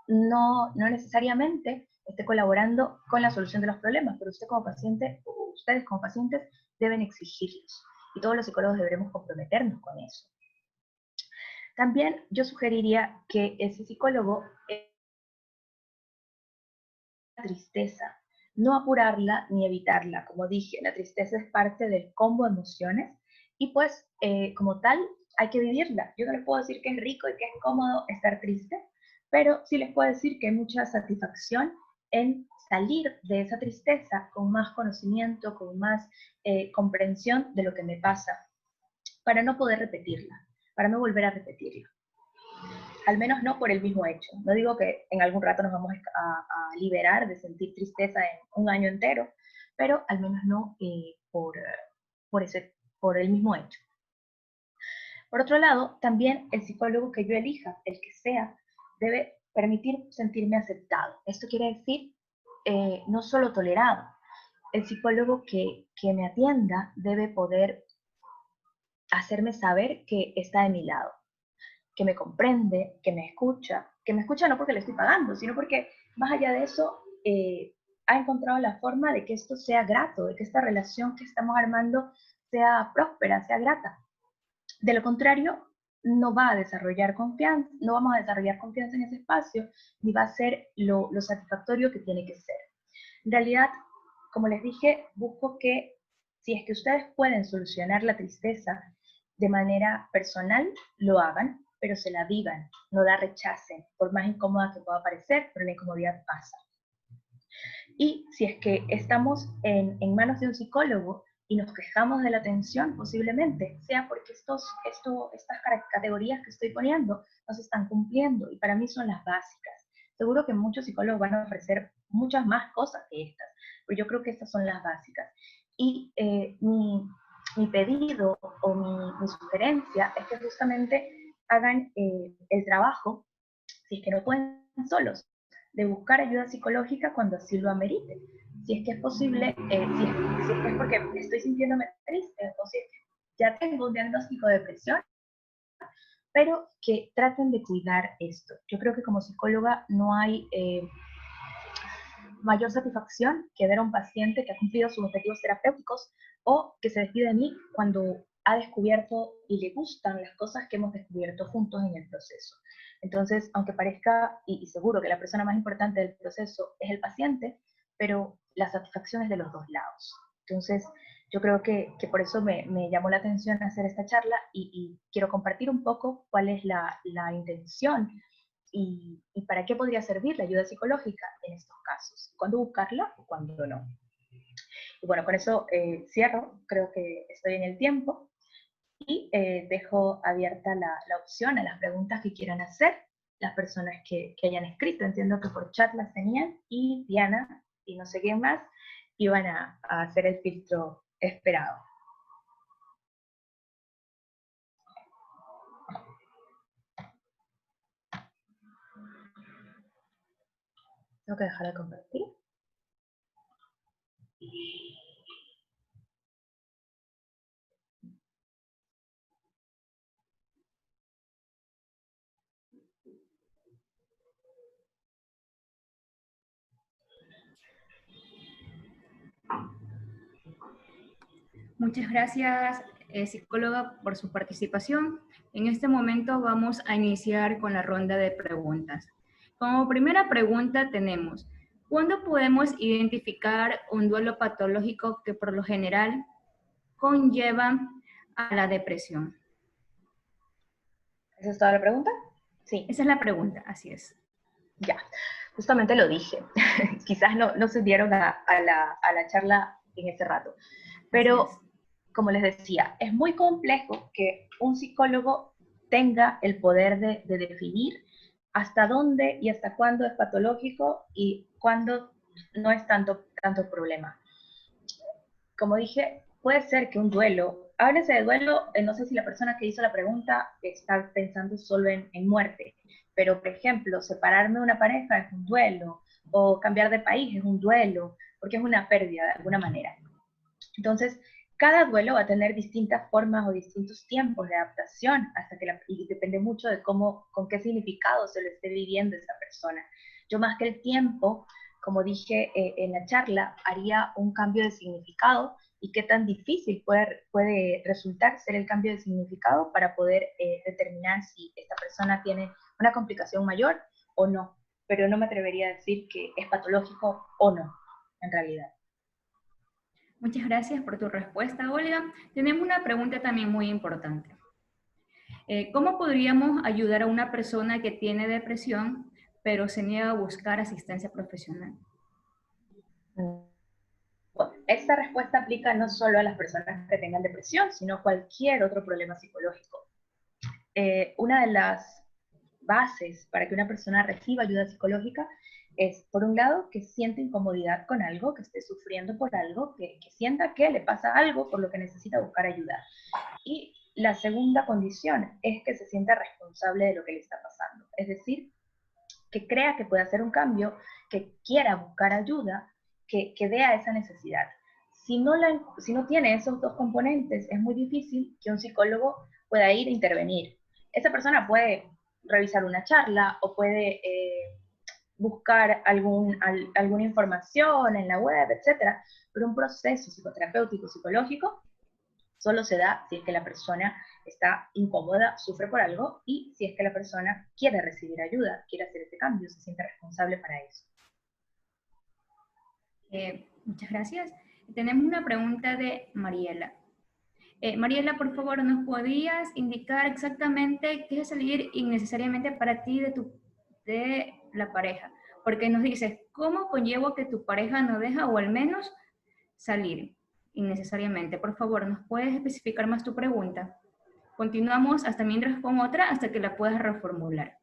no necesariamente esté colaborando con la solución de los problemas, pero usted como paciente, o ustedes como pacientes, deben exigirlos. Y todos los psicólogos deberemos comprometernos con eso. También yo sugeriría que ese psicólogo, la tristeza, no apurarla ni evitarla. Como dije, la tristeza es parte del combo de emociones y pues como tal hay que vivirla. Yo no les puedo decir que es rico y que es cómodo estar triste, pero sí les puedo decir que hay mucha satisfacción en salir de esa tristeza con más conocimiento, con más comprensión de lo que me pasa, para no poder repetirla, para no volver a repetirla. Al menos no por el mismo hecho. No digo que en algún rato nos vamos a liberar de sentir tristeza en un año entero, pero al menos no por el mismo hecho. Por otro lado, también el psicólogo que yo elija, el que sea, debe permitir sentirme aceptado. Esto quiere decir no solo tolerado. El psicólogo que me atienda debe poder hacerme saber que está de mi lado, que me comprende, que me escucha no porque le estoy pagando, sino porque más allá de eso ha encontrado la forma de que esto sea grato, de que esta relación que estamos armando sea próspera, sea grata. De lo contrario, no va a desarrollar confianza, no vamos a desarrollar confianza en ese espacio, ni va a ser lo satisfactorio que tiene que ser. En realidad, como les dije, busco que si es que ustedes pueden solucionar la tristeza de manera personal, lo hagan, pero se la vivan, no la rechacen, por más incómoda que pueda parecer, pero la incomodidad pasa. Y si es que estamos en manos de un psicólogo, y nos quejamos de la atención posiblemente, sea porque estas categorías que estoy poniendo no se están cumpliendo y para mí son las básicas. Seguro que muchos psicólogos van a ofrecer muchas más cosas que estas, pero yo creo que estas son las básicas. Y mi pedido o mi sugerencia es que justamente hagan el trabajo, si es que no pueden solos, de buscar ayuda psicológica cuando así lo amerite. Si es que es posible, si es que es porque estoy sintiéndome triste o si es que ya tengo un diagnóstico de depresión, pero que traten de cuidar esto. Yo creo que como psicóloga no hay mayor satisfacción que ver a un paciente que ha cumplido sus objetivos terapéuticos o que se despide de mí cuando ha descubierto y le gustan las cosas que hemos descubierto juntos en el proceso. Entonces, aunque parezca, y seguro que la persona más importante del proceso es el paciente, pero la satisfacción es de los dos lados. Entonces, yo creo que por eso me llamó la atención hacer esta charla y quiero compartir un poco cuál es la intención y para qué podría servir la ayuda psicológica en estos casos, cuándo buscarla o cuándo no. Y bueno, con eso cierro, creo que estoy en el tiempo y dejo abierta la opción a las preguntas que quieran hacer las personas que hayan escrito. Entiendo que por chat las tenían y Diana y no sé quién más iban a hacer el filtro esperado. Tengo que dejar de compartir. Muchas gracias, psicóloga, por su participación. En este momento vamos a iniciar con la ronda de preguntas. Como primera pregunta tenemos, ¿cuándo podemos identificar un duelo patológico que por lo general conlleva a la depresión? ¿Esa es toda la pregunta? Sí. Esa es la pregunta, así es. Ya, justamente lo dije. Quizás no se dieron a la charla en ese rato. Pero, como les decía, es muy complejo que un psicólogo tenga el poder de definir hasta dónde y hasta cuándo es patológico y cuándo no es tanto problema. Como dije, puede ser que un duelo, háblese de duelo, no sé si la persona que hizo la pregunta está pensando solo en muerte, pero por ejemplo, separarme de una pareja es un duelo, o cambiar de país es un duelo, porque es una pérdida de alguna manera. Entonces, cada duelo va a tener distintas formas o distintos tiempos de adaptación, y depende mucho de con qué significado se lo esté viviendo esa persona. Yo más que el tiempo, como dije en la charla, haría un cambio de significado y qué tan difícil puede resultar ser el cambio de significado para poder determinar si esta persona tiene una complicación mayor o no. Pero no me atrevería a decir que es patológico o no, en realidad. Muchas gracias por tu respuesta, Olga. Tenemos una pregunta también muy importante. ¿Cómo podríamos ayudar a una persona que tiene depresión, pero se niega a buscar asistencia profesional? Bueno, esta respuesta aplica no solo a las personas que tengan depresión, sino a cualquier otro problema psicológico. Una de las bases para que una persona reciba ayuda psicológica es, por un lado, que siente incomodidad con algo, que esté sufriendo por algo, que sienta que le pasa algo por lo que necesita buscar ayuda. Y la segunda condición es que se sienta responsable de lo que le está pasando. Es decir, que crea que puede hacer un cambio, que quiera buscar ayuda, que vea esa necesidad. Si no tiene esos dos componentes, es muy difícil que un psicólogo pueda ir a intervenir. Esa persona puede revisar una charla o puede buscar alguna información en la web, etc. Pero un proceso psicoterapéutico, psicológico, solo se da si es que la persona está incómoda, sufre por algo, y si es que la persona quiere recibir ayuda, quiere hacer ese cambio, se siente responsable para eso. Muchas gracias. Tenemos una pregunta de Mariela. Mariela, por favor, ¿nos podrías indicar exactamente qué es salir innecesariamente para ti de la pareja? Porque nos dices, ¿cómo conllevo que tu pareja no deja o al menos salir? innecesariamente. Por favor, ¿nos puedes especificar más tu pregunta? Continuamos hasta mientras con otra hasta que la puedas reformular.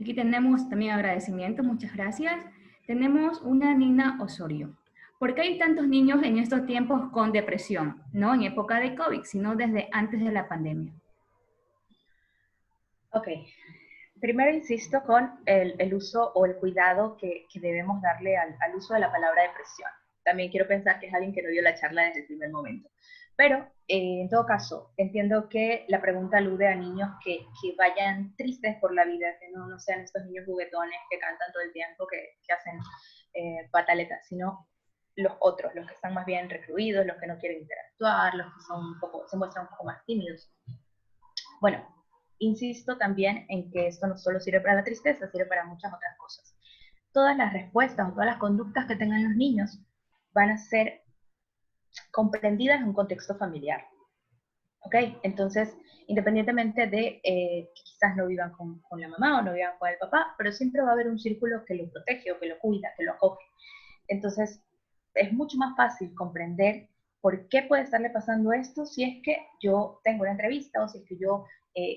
Aquí tenemos también agradecimiento, muchas gracias. Tenemos una Nina Osorio. ¿Por qué hay tantos niños en estos tiempos con depresión? No en época de COVID, sino desde antes de la pandemia. Ok. Primero insisto con el uso o el cuidado que debemos darle al uso de la palabra depresión. También quiero pensar que es alguien que no dio la charla desde el primer momento. Pero, en todo caso, entiendo que la pregunta alude a niños que vayan tristes por la vida, que no sean estos niños juguetones que cantan todo el tiempo, que hacen pataletas, sino los otros, los que están más bien recluidos, los que no quieren interactuar, los que se muestran un poco más tímidos. Bueno, insisto también en que esto no solo sirve para la tristeza, sirve para muchas otras cosas. Todas las respuestas o todas las conductas que tengan los niños van a ser comprendidas en un contexto familiar. ¿Ok? Entonces, independientemente de que quizás no vivan con la mamá o no vivan con el papá, pero siempre va a haber un círculo que lo protege o que lo cuida, que lo acoge. Entonces, es mucho más fácil comprender por qué puede estarle pasando esto si es que yo tengo una entrevista o si es que yo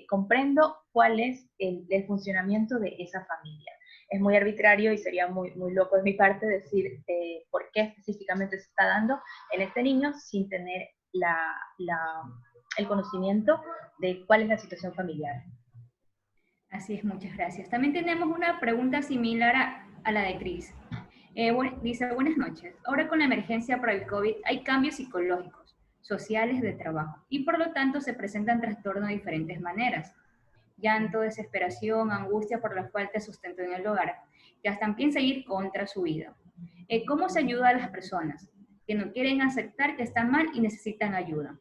comprendo cuál es el funcionamiento de esa familia. Es muy arbitrario y sería muy loco de mi parte decir por qué específicamente se está dando en este niño sin tener el conocimiento de cuál es la situación familiar. Así es, muchas gracias. También tenemos una pregunta similar a la de Cris. Dice, buenas noches. Ahora con la emergencia por el COVID hay cambios psicológicos, sociales de trabajo y por lo tanto se presentan trastornos de diferentes maneras. Llanto, desesperación, angustia por la falta de sustento en el hogar, que hasta piensan ir contra su vida. ¿Cómo se ayuda a las personas que no quieren aceptar que están mal y necesitan ayuda?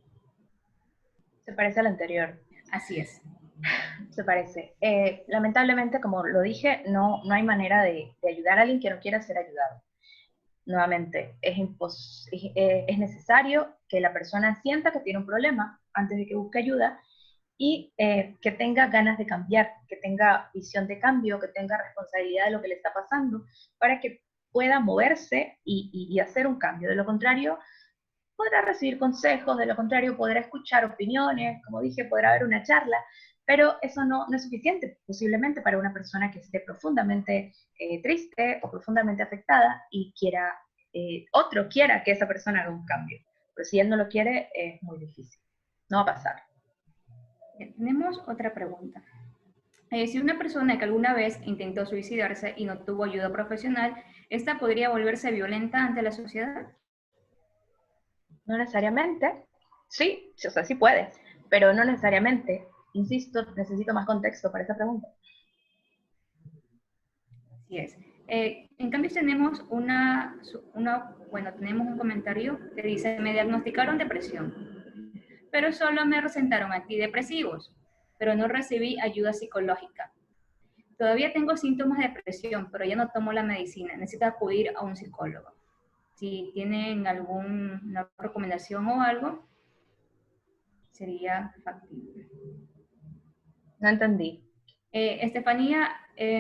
Se parece al anterior. Así es. Se parece. Lamentablemente, como lo dije, no hay manera de ayudar a alguien que no quiera ser ayudado. Nuevamente, es necesario que la persona sienta que tiene un problema antes de que busque ayuda y que tenga ganas de cambiar, que tenga visión de cambio, que tenga responsabilidad de lo que le está pasando, para que pueda moverse y hacer un cambio. De lo contrario, podrá recibir consejos, de lo contrario podrá escuchar opiniones, como dije, podrá haber una charla, pero eso no es suficiente posiblemente para una persona que esté profundamente triste o profundamente afectada y otro quiera que esa persona haga un cambio. Pero si él no lo quiere, es muy difícil. No va a pasar. Tenemos otra pregunta. Si una persona que alguna vez intentó suicidarse y no tuvo ayuda profesional, ¿esta podría volverse violenta ante la sociedad? No necesariamente. Sí, o sea, sí puede, pero no necesariamente. Insisto, necesito más contexto para esa pregunta. Así es. En cambio tenemos tenemos un comentario que dice, me diagnosticaron depresión, pero solo me recetaron antidepresivos, pero no recibí ayuda psicológica. Todavía tengo síntomas de depresión, pero ya no tomo la medicina, necesito acudir a un psicólogo. Si tienen alguna recomendación o algo, sería factible. No entendí. Estefanía,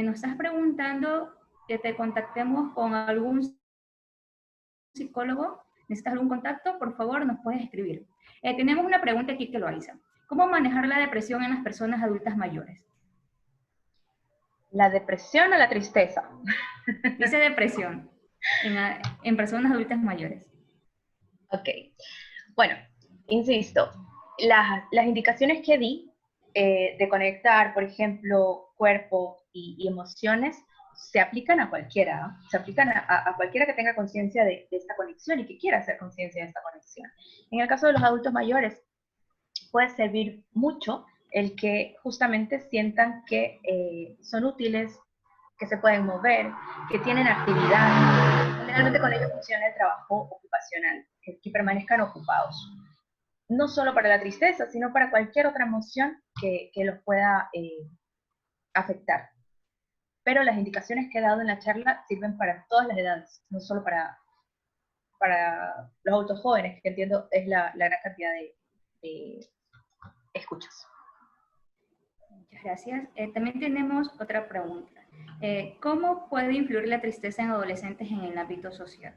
nos estás preguntando que te contactemos con algún psicólogo. ¿Necesitas algún contacto? Por favor, nos puedes escribir. Tenemos una pregunta aquí que lo avisa. ¿Cómo manejar la depresión en las personas adultas mayores? ¿La depresión o la tristeza? Dice depresión en personas adultas mayores. Ok. Bueno, insisto, las indicaciones que di de conectar, por ejemplo, cuerpo y emociones, se aplican a cualquiera, se aplican a cualquiera que tenga conciencia de esta conexión y que quiera hacer conciencia de esta conexión. En el caso de los adultos mayores, puede servir mucho el que justamente sientan que son útiles, que se pueden mover, que tienen actividad. Generalmente con ello funciona el trabajo ocupacional, que permanezcan ocupados. No solo para la tristeza, sino para cualquier otra emoción que los pueda afectar. Pero las indicaciones que he dado en la charla sirven para todas las edades, no solo para los adultos jóvenes, que entiendo es la gran cantidad de escuchas. Muchas gracias. También tenemos otra pregunta. ¿Cómo puede influir la tristeza en adolescentes en el ámbito social?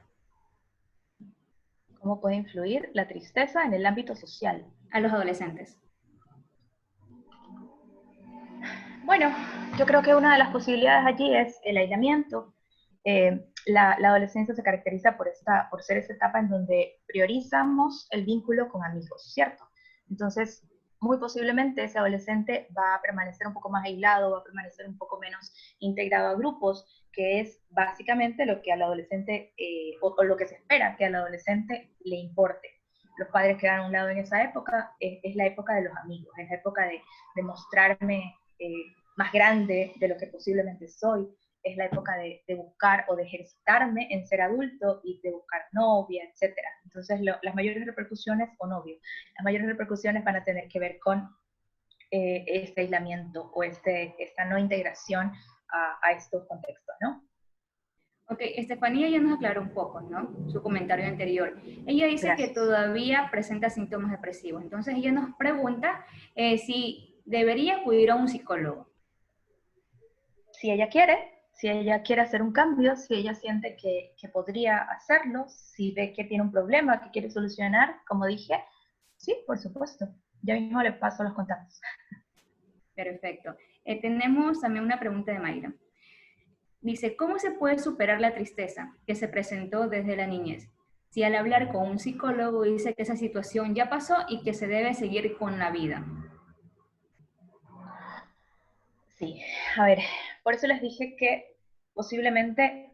¿Cómo puede influir la tristeza en el ámbito social? A los adolescentes. Bueno, yo creo que una de las posibilidades allí es el aislamiento. La adolescencia se caracteriza por ser esa etapa en donde priorizamos el vínculo con amigos, ¿cierto? Entonces, muy posiblemente ese adolescente va a permanecer un poco más aislado, va a permanecer un poco menos integrado a grupos, que es básicamente lo que al adolescente, o lo que se espera que al adolescente le importe. Los padres quedan a un lado en esa época, es la época de los amigos, es la época de mostrarme más grande de lo que posiblemente soy, es la época de buscar o de ejercitarme en ser adulto y de buscar novia, etc. Entonces, las mayores repercusiones, o novio, las mayores repercusiones van a tener que ver con este aislamiento o esta no integración a estos contextos, ¿no? Ok, Estefanía ya nos aclaró un poco, ¿no? Su comentario anterior. Ella dice Gracias. que todavía presenta síntomas depresivos. Entonces ella nos pregunta si debería acudir a un psicólogo. Si ella quiere hacer un cambio, si ella siente que podría hacerlo, si ve que tiene un problema que quiere solucionar, como dije, sí, por supuesto. Ya mismo le paso los contactos. Perfecto. Tenemos también una pregunta de Mayra. Dice, ¿cómo se puede superar la tristeza que se presentó desde la niñez? Si al hablar con un psicólogo dice que esa situación ya pasó y que se debe seguir con la vida. Sí, a ver, por eso les dije que posiblemente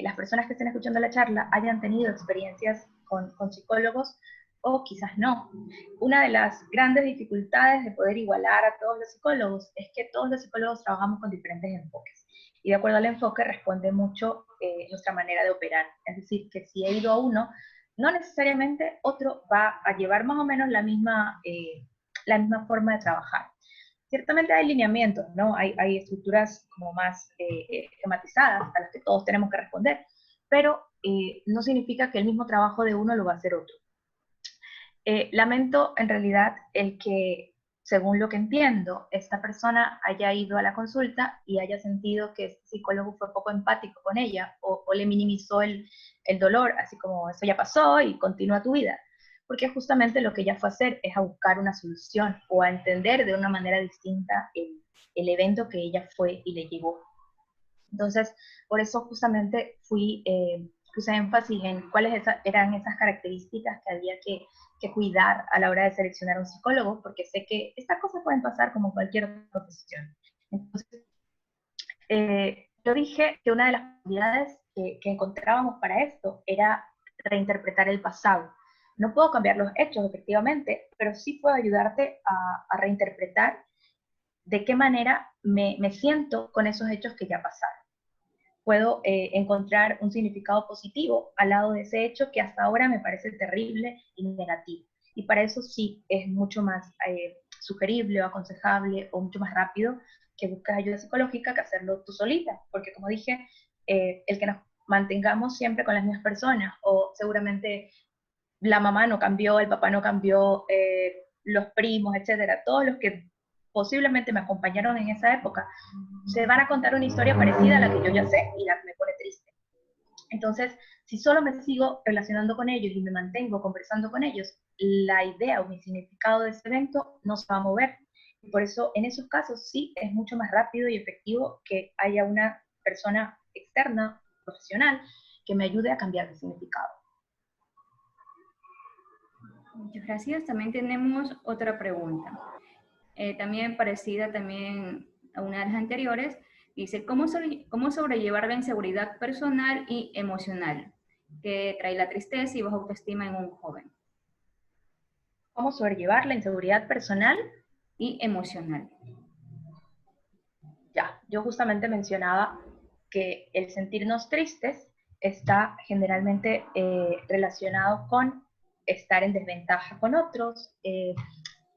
las personas que estén escuchando la charla hayan tenido experiencias con psicólogos o quizás no. Una de las grandes dificultades de poder igualar a todos los psicólogos es que todos los psicólogos trabajamos con diferentes enfoques. Y de acuerdo al enfoque responde mucho nuestra manera de operar. Es decir, que si he ido a uno, no necesariamente otro va a llevar más o menos la misma forma de trabajar. Ciertamente hay lineamientos, ¿no? Hay estructuras como más esquematizadas a las que todos tenemos que responder, pero no significa que el mismo trabajo de uno lo va a hacer otro. Lamento en realidad el que, según lo que entiendo, esta persona haya ido a la consulta y haya sentido que este psicólogo fue poco empático con ella o le minimizó el dolor, así como eso ya pasó y continúa tu vida. Porque justamente lo que ella fue a hacer es a buscar una solución o a entender de una manera distinta el evento que ella fue y le llevó. Entonces, por eso justamente puse énfasis en cuáles eran esas características que había que cuidar a la hora de seleccionar un psicólogo, porque sé que estas cosas pueden pasar como cualquier profesión. Entonces, yo dije que una de las habilidades que encontrábamos para esto era reinterpretar el pasado. No puedo cambiar los hechos, efectivamente, pero sí puedo ayudarte a reinterpretar de qué manera me siento con esos hechos que ya pasaron. Puedo encontrar un significado positivo al lado de ese hecho que hasta ahora me parece terrible y negativo. Y para eso sí es mucho más sugerible o aconsejable o mucho más rápido que busques ayuda psicológica que hacerlo tú solita, porque como dije, el que nos mantengamos siempre con las mismas personas, o seguramente la mamá no cambió, el papá no cambió, los primos, etcétera, todos los que posiblemente me acompañaron en esa época, se van a contar una historia parecida a la que yo ya sé y la que me pone triste. Entonces, si solo me sigo relacionando con ellos y me mantengo conversando con ellos, la idea o mi significado de ese evento no se va a mover. Y por eso, en esos casos, sí es mucho más rápido y efectivo que haya una persona externa, profesional, que me ayude a cambiar de significado. Muchas gracias. También tenemos otra pregunta. También parecida también a una de las anteriores. Dice, ¿cómo sobrellevar la inseguridad personal y emocional que trae la tristeza y baja autoestima en un joven? ¿Cómo sobrellevar la inseguridad personal y emocional? Ya, yo justamente mencionaba que el sentirnos tristes está generalmente relacionado con estar en desventaja con otros,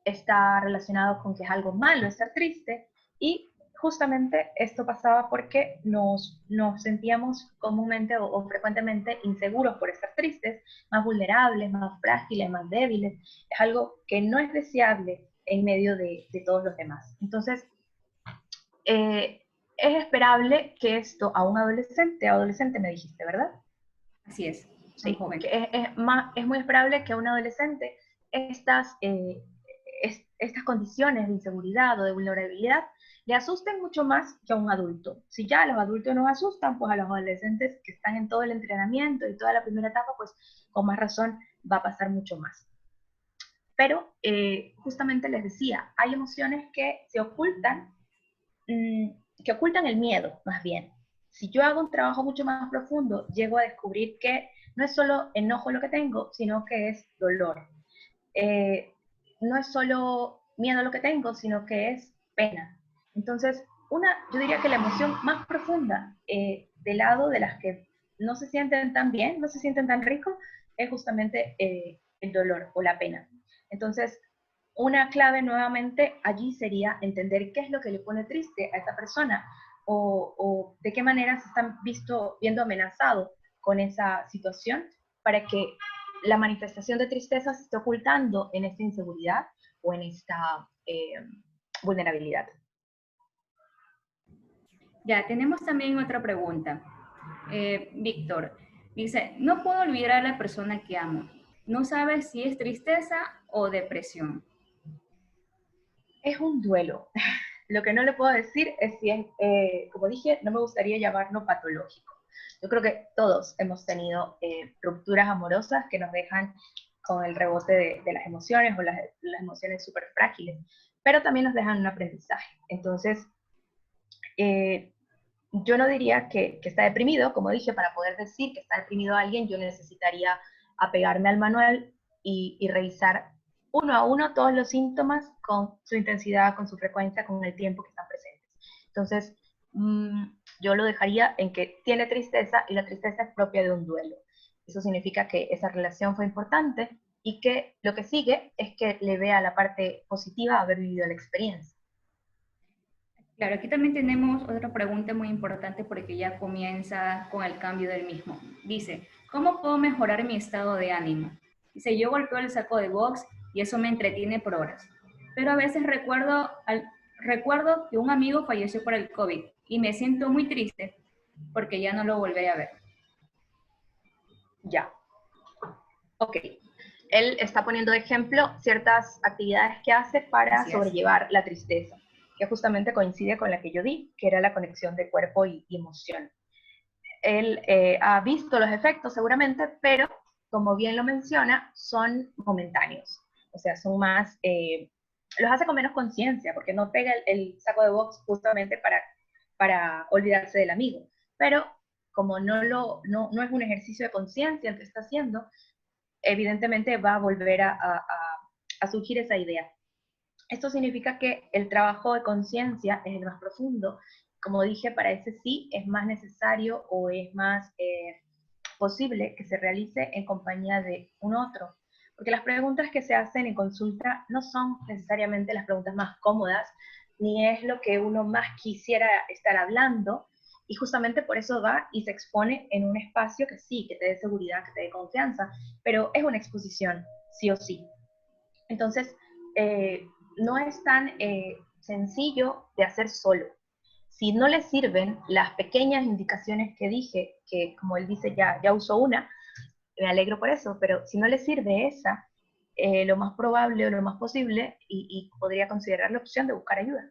está relacionado con que es algo malo estar triste, y justamente esto pasaba porque nos sentíamos comúnmente o frecuentemente inseguros por estar tristes, más vulnerables, más frágiles, más débiles. Es algo que no es deseable en medio de todos los demás. Entonces, es esperable que esto a un adolescente me dijiste, ¿verdad? Así es. Sí, joven. que es muy esperable que a un adolescente estas condiciones de inseguridad o de vulnerabilidad le asusten mucho más que a un adulto. Si ya a los adultos nos asustan, pues a los adolescentes que están en todo el entrenamiento y toda la primera etapa, pues con más razón va a pasar mucho más. Pero justamente les decía, hay emociones que se ocultan, que ocultan el miedo, más bien. Si yo hago un trabajo mucho más profundo, llego a descubrir que no es solo enojo lo que tengo, sino que es dolor. No es solo miedo lo que tengo, sino que es pena. Entonces, yo diría que la emoción más profunda del lado de las que no se sienten tan bien, no se sienten tan ricos, es justamente el dolor o la pena. Entonces, una clave nuevamente allí sería entender qué es lo que le pone triste a esta persona o de qué manera se están viendo amenazados con esa situación para que la manifestación de tristeza se esté ocultando en esta inseguridad o en esta vulnerabilidad. Ya, tenemos también otra pregunta. Víctor dice, no puedo olvidar a la persona que amo. No sabe si es tristeza o depresión. Es un duelo. Lo que no le puedo decir es si es, como dije, no me gustaría llamarlo patológico. Yo creo que todos hemos tenido rupturas amorosas que nos dejan con el rebote de las emociones o las emociones súper frágiles, pero también nos dejan un aprendizaje. Entonces, yo no diría que está deprimido, como dije, para poder decir que está deprimido alguien, yo necesitaría apegarme al manual y revisar uno a uno todos los síntomas con su intensidad, con su frecuencia, con el tiempo que están presentes. Entonces, yo lo dejaría en que tiene tristeza y la tristeza es propia de un duelo. Eso significa que esa relación fue importante y que lo que sigue es que le vea la parte positiva de haber vivido la experiencia. Claro, aquí también tenemos otra pregunta muy importante porque ya comienza con el cambio del mismo. Dice, ¿cómo puedo mejorar mi estado de ánimo? Dice, yo golpeo el saco de box y eso me entretiene por horas. Pero a veces recuerdo que un amigo falleció por el COVID y me siento muy triste porque ya no lo volveré a ver. Ya. Ok. Él está poniendo de ejemplo ciertas actividades que hace para sobrellevar la tristeza, que justamente coincide con la que yo di, que era la conexión de cuerpo y emoción. Él ha visto los efectos seguramente, pero como bien lo menciona, son momentáneos. O sea, son más, los hace con menos conciencia, porque no pega el saco de box justamente para olvidarse del amigo. Pero como no es un ejercicio de conciencia el que está haciendo, evidentemente va a volver a surgir esa idea. Esto significa que el trabajo de conciencia es el más profundo. Como dije, para ese sí es más necesario o es más posible que se realice en compañía de un otro. Porque las preguntas que se hacen en consulta no son necesariamente las preguntas más cómodas, ni es lo que uno más quisiera estar hablando, y justamente por eso va y se expone en un espacio que sí, que te dé seguridad, que te dé confianza, pero es una exposición, sí o sí. Entonces, no es tan sencillo de hacer solo. Si no le sirven las pequeñas indicaciones que dije, que como él dice, ya usó una, me alegro por eso, pero si no le sirve esa, lo más probable o lo más posible, y podría considerar la opción de buscar ayuda.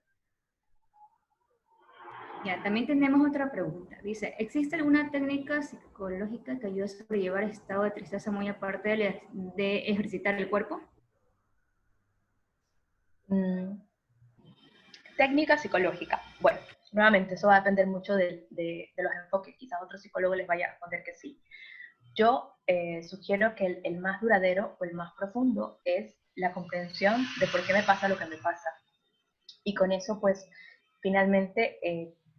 Ya, también tenemos otra pregunta. Dice, ¿existe alguna técnica psicológica que ayude a sobrellevar el estado de tristeza muy aparte de ejercitar el cuerpo? Técnica psicológica. Bueno, nuevamente, eso va a depender mucho de los enfoques. Quizás otro psicólogo les vaya a responder que sí. Yo sugiero que el más duradero o el más profundo es la comprensión de por qué me pasa lo que me pasa. Y con eso, pues, finalmente,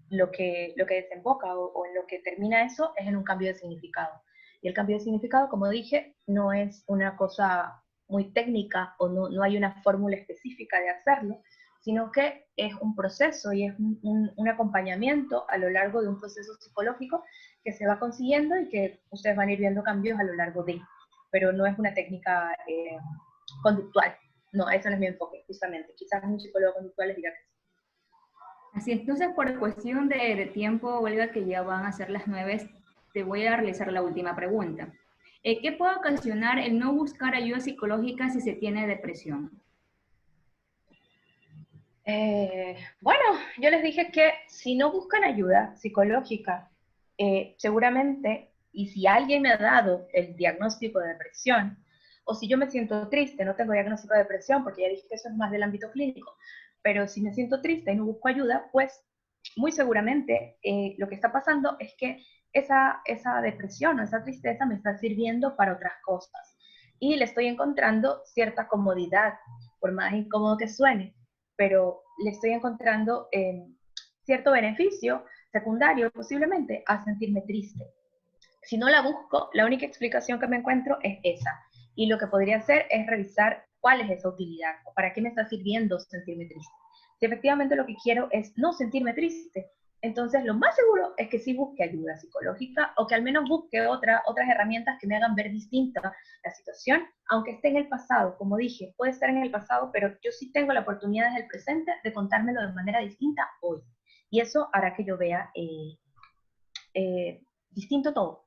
lo que desemboca o en lo que termina eso es en un cambio de significado. Y el cambio de significado, como dije, no es una cosa muy técnica o no hay una fórmula específica de hacerlo, sino que es un proceso y es un acompañamiento a lo largo de un proceso psicológico que se va consiguiendo y que ustedes van a ir viendo cambios a lo largo de, pero no es una técnica conductual. No, eso no es mi enfoque, justamente. Quizás un psicólogo conductual les diga que sí. Así es, entonces por cuestión de tiempo, Olga, que ya van a ser las 9, te voy a realizar la última pregunta. ¿Qué puede ocasionar el no buscar ayuda psicológica si se tiene depresión? Bueno, yo les dije que si no buscan ayuda psicológica, seguramente, y si alguien me ha dado el diagnóstico de depresión, o si yo me siento triste, no tengo diagnóstico de depresión, porque ya dije que eso es más del ámbito clínico, pero si me siento triste y no busco ayuda, pues muy seguramente lo que está pasando es que esa depresión o esa tristeza me está sirviendo para otras cosas. Y le estoy encontrando cierta comodidad, por más incómodo que suene, pero le estoy encontrando cierto beneficio secundario posiblemente a sentirme triste. Si no la busco, la única explicación que me encuentro es esa. Y lo que podría hacer es revisar cuál es esa utilidad o para qué me está sirviendo sentirme triste. Si efectivamente lo que quiero es no sentirme triste, entonces lo más seguro es que sí busque ayuda psicológica o que al menos busque otras herramientas que me hagan ver distinta la situación, aunque esté en el pasado. Como dije, puede estar en el pasado, pero yo sí tengo la oportunidad desde el presente de contármelo de manera distinta hoy. Y eso hará que yo vea distinto todo.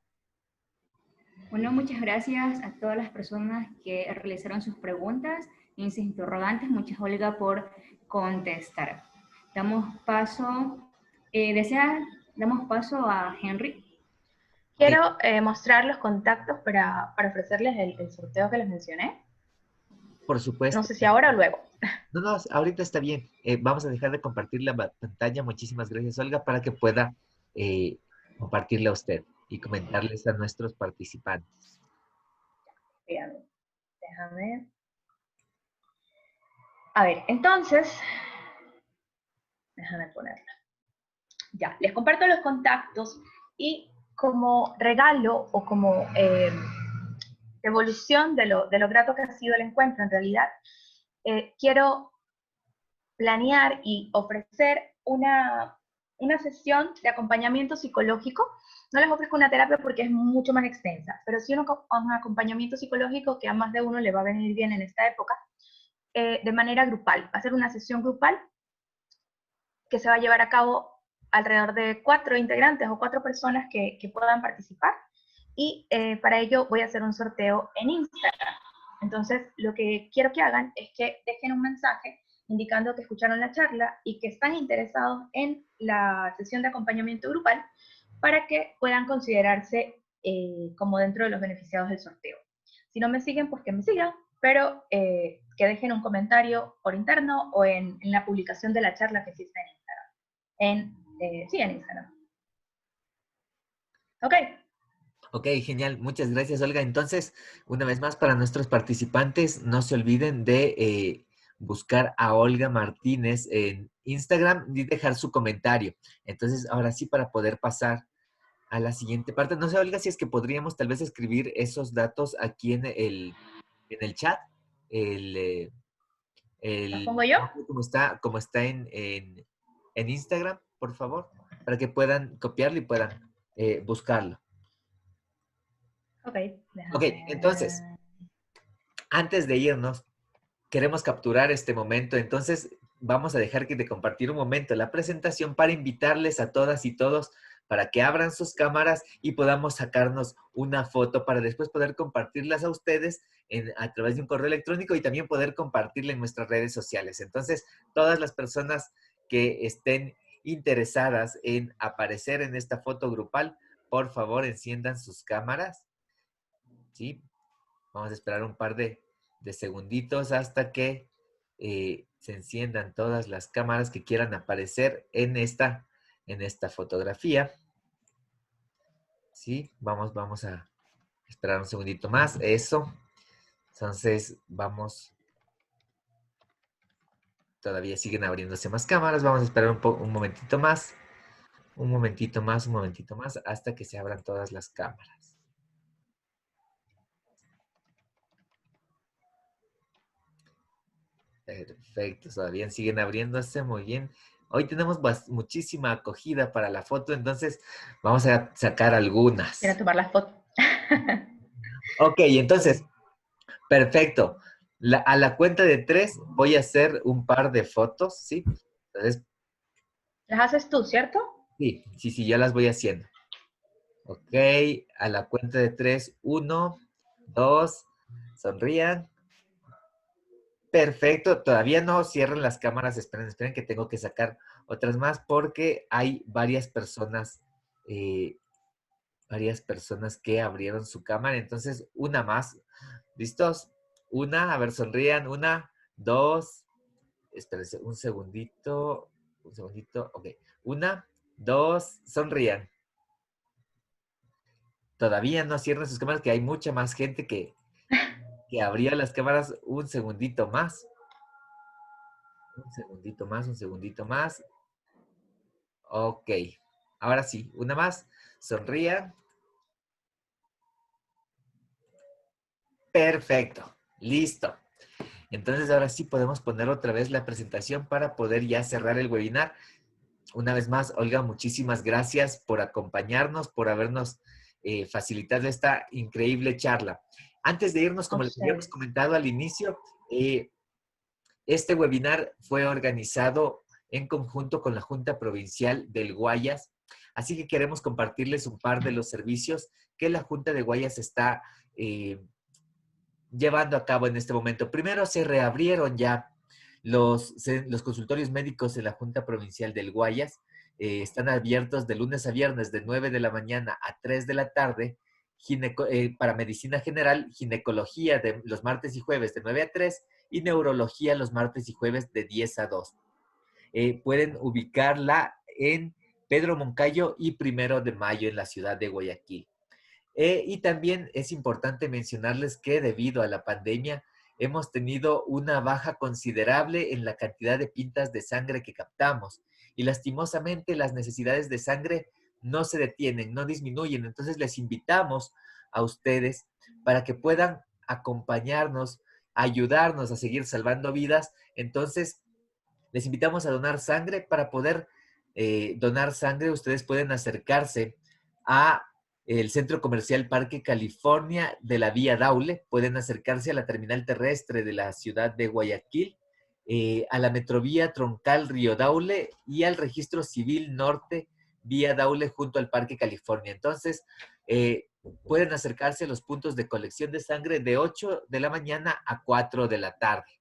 Bueno, muchas gracias a todas las personas que realizaron sus preguntas y sus interrogantes. Muchas, Olga, por contestar. Damos paso, damos paso a Henry. Quiero mostrar los contactos para ofrecerles el sorteo que les mencioné. Por supuesto. No sé si ahora o luego. No, no, ahorita está bien. Vamos a dejar de compartir la pantalla. Muchísimas gracias, Olga, para que pueda compartirla a usted y comentarles a nuestros participantes. Déjame. A ver, entonces, déjame ponerla. Ya, les comparto los contactos y como regalo o como devolución de lo grato que ha sido el encuentro, en realidad, quiero planear y ofrecer una sesión de acompañamiento psicológico. No les ofrezco una terapia porque es mucho más extensa, pero sí un acompañamiento psicológico que a más de uno le va a venir bien en esta época, de manera grupal. Va a ser una sesión grupal que se va a llevar a cabo alrededor de 4 integrantes o 4 personas que puedan participar. Y para ello voy a hacer un sorteo en Instagram. Entonces, lo que quiero que hagan es que dejen un mensaje indicando que escucharon la charla y que están interesados en la sesión de acompañamiento grupal para que puedan considerarse como dentro de los beneficiados del sorteo. Si no me siguen, pues que me sigan, pero que dejen un comentario por interno o en la publicación de la charla que sí está en Instagram. Sí, en Instagram. Ok. Ok, genial. Muchas gracias, Olga. Entonces, una vez más, para nuestros participantes, no se olviden de buscar a Olga Martínez en Instagram y dejar su comentario. Entonces, ahora sí, para poder pasar a la siguiente parte. No sé, Olga, si es que podríamos tal vez escribir esos datos aquí en el chat. ¿Los pongo yo? Como está en Instagram, por favor, para que puedan copiarlo y puedan buscarlo. Ok. Ok, entonces, antes de irnos, queremos capturar este momento, entonces vamos a dejar de compartir un momento la presentación para invitarles a todas y todos para que abran sus cámaras y podamos sacarnos una foto para después poder compartirlas a ustedes a través de un correo electrónico y también poder compartirla en nuestras redes sociales. Entonces, todas las personas que estén interesadas en aparecer en esta foto grupal, por favor, enciendan sus cámaras. ¿Sí? Vamos a esperar un par de segunditos hasta que se enciendan todas las cámaras que quieran aparecer en esta fotografía. ¿Sí? Vamos a esperar un segundito más. Eso. Entonces, vamos. Todavía siguen abriéndose más cámaras. Vamos a esperar un momentito más. Un momentito más, hasta que se abran todas las cámaras. Perfecto, todavía siguen abriéndose, muy bien. Hoy tenemos muchísima acogida para la foto, entonces vamos a sacar algunas. Quiero tomar las fotos. Ok, entonces, perfecto. A la cuenta de 3 voy a hacer un par de fotos, ¿sí? Entonces, ¿Las haces tú, cierto? sí, yo las voy haciendo. Ok, a la cuenta de 3, 1, 2, sonrían. Perfecto, todavía no cierren las cámaras, esperen que tengo que sacar otras más porque hay eh, varias personas que abrieron su cámara, entonces una más. ¿Listos? Una, a ver, sonrían, una, dos, espérense un segundito, ok. Una, dos, sonrían. Todavía no cierren sus cámaras, que hay mucha más gente que abrió las cámaras. Un segundito más. Un segundito más, un segundito más. Ok. Ahora sí, una más. Sonrían. Perfecto. Listo. Entonces ahora sí podemos poner otra vez la presentación para poder ya cerrar el webinar. Una vez más, Olga, muchísimas gracias por acompañarnos, por habernos facilitado esta increíble charla. Antes de irnos, A como les habíamos ustedes. comentado al inicio, este webinar fue organizado en conjunto con la Junta Provincial del Guayas, así que queremos compartirles un par de los servicios que la Junta de Guayas está llevando a cabo en este momento. Primero, se reabrieron ya los consultorios médicos en la Junta Provincial del Guayas. Están abiertos de lunes a viernes de 9 de la mañana a 3 de la tarde para medicina general, ginecología de los martes y jueves de 9 a 3 y neurología los martes y jueves de 10 a 2. Pueden ubicarla en Pedro Moncayo y 1 de Mayo en la ciudad de Guayaquil. Y también es importante mencionarles que debido a la pandemia hemos tenido una baja considerable en la cantidad de pintas de sangre que captamos. Y lastimosamente las necesidades de sangre no se detienen, no disminuyen. Entonces les invitamos a ustedes para que puedan acompañarnos, ayudarnos a seguir salvando vidas. Entonces les invitamos a donar sangre. Para poder donar sangre, ustedes pueden acercarse a el Centro Comercial Parque California de la Vía Daule. Pueden acercarse a la terminal terrestre de la ciudad de Guayaquil, a la Metrovía Troncal Río Daule y al Registro Civil Norte Vía Daule junto al Parque California. Entonces, pueden acercarse a los puntos de colección de sangre de 8 de la mañana a 4 de la tarde.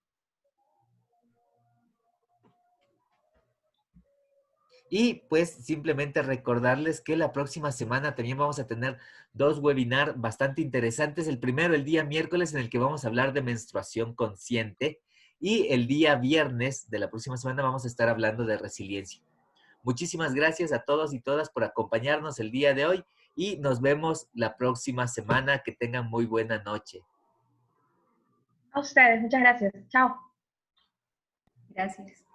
Y pues simplemente recordarles que la próxima semana también vamos a tener 2 webinars bastante interesantes. El primero, el día miércoles, en el que vamos a hablar de menstruación consciente. Y el día viernes de la próxima semana vamos a estar hablando de resiliencia. Muchísimas gracias a todos y todas por acompañarnos el día de hoy y nos vemos la próxima semana. Que tengan muy buena noche. A ustedes, muchas gracias. Chao. Gracias.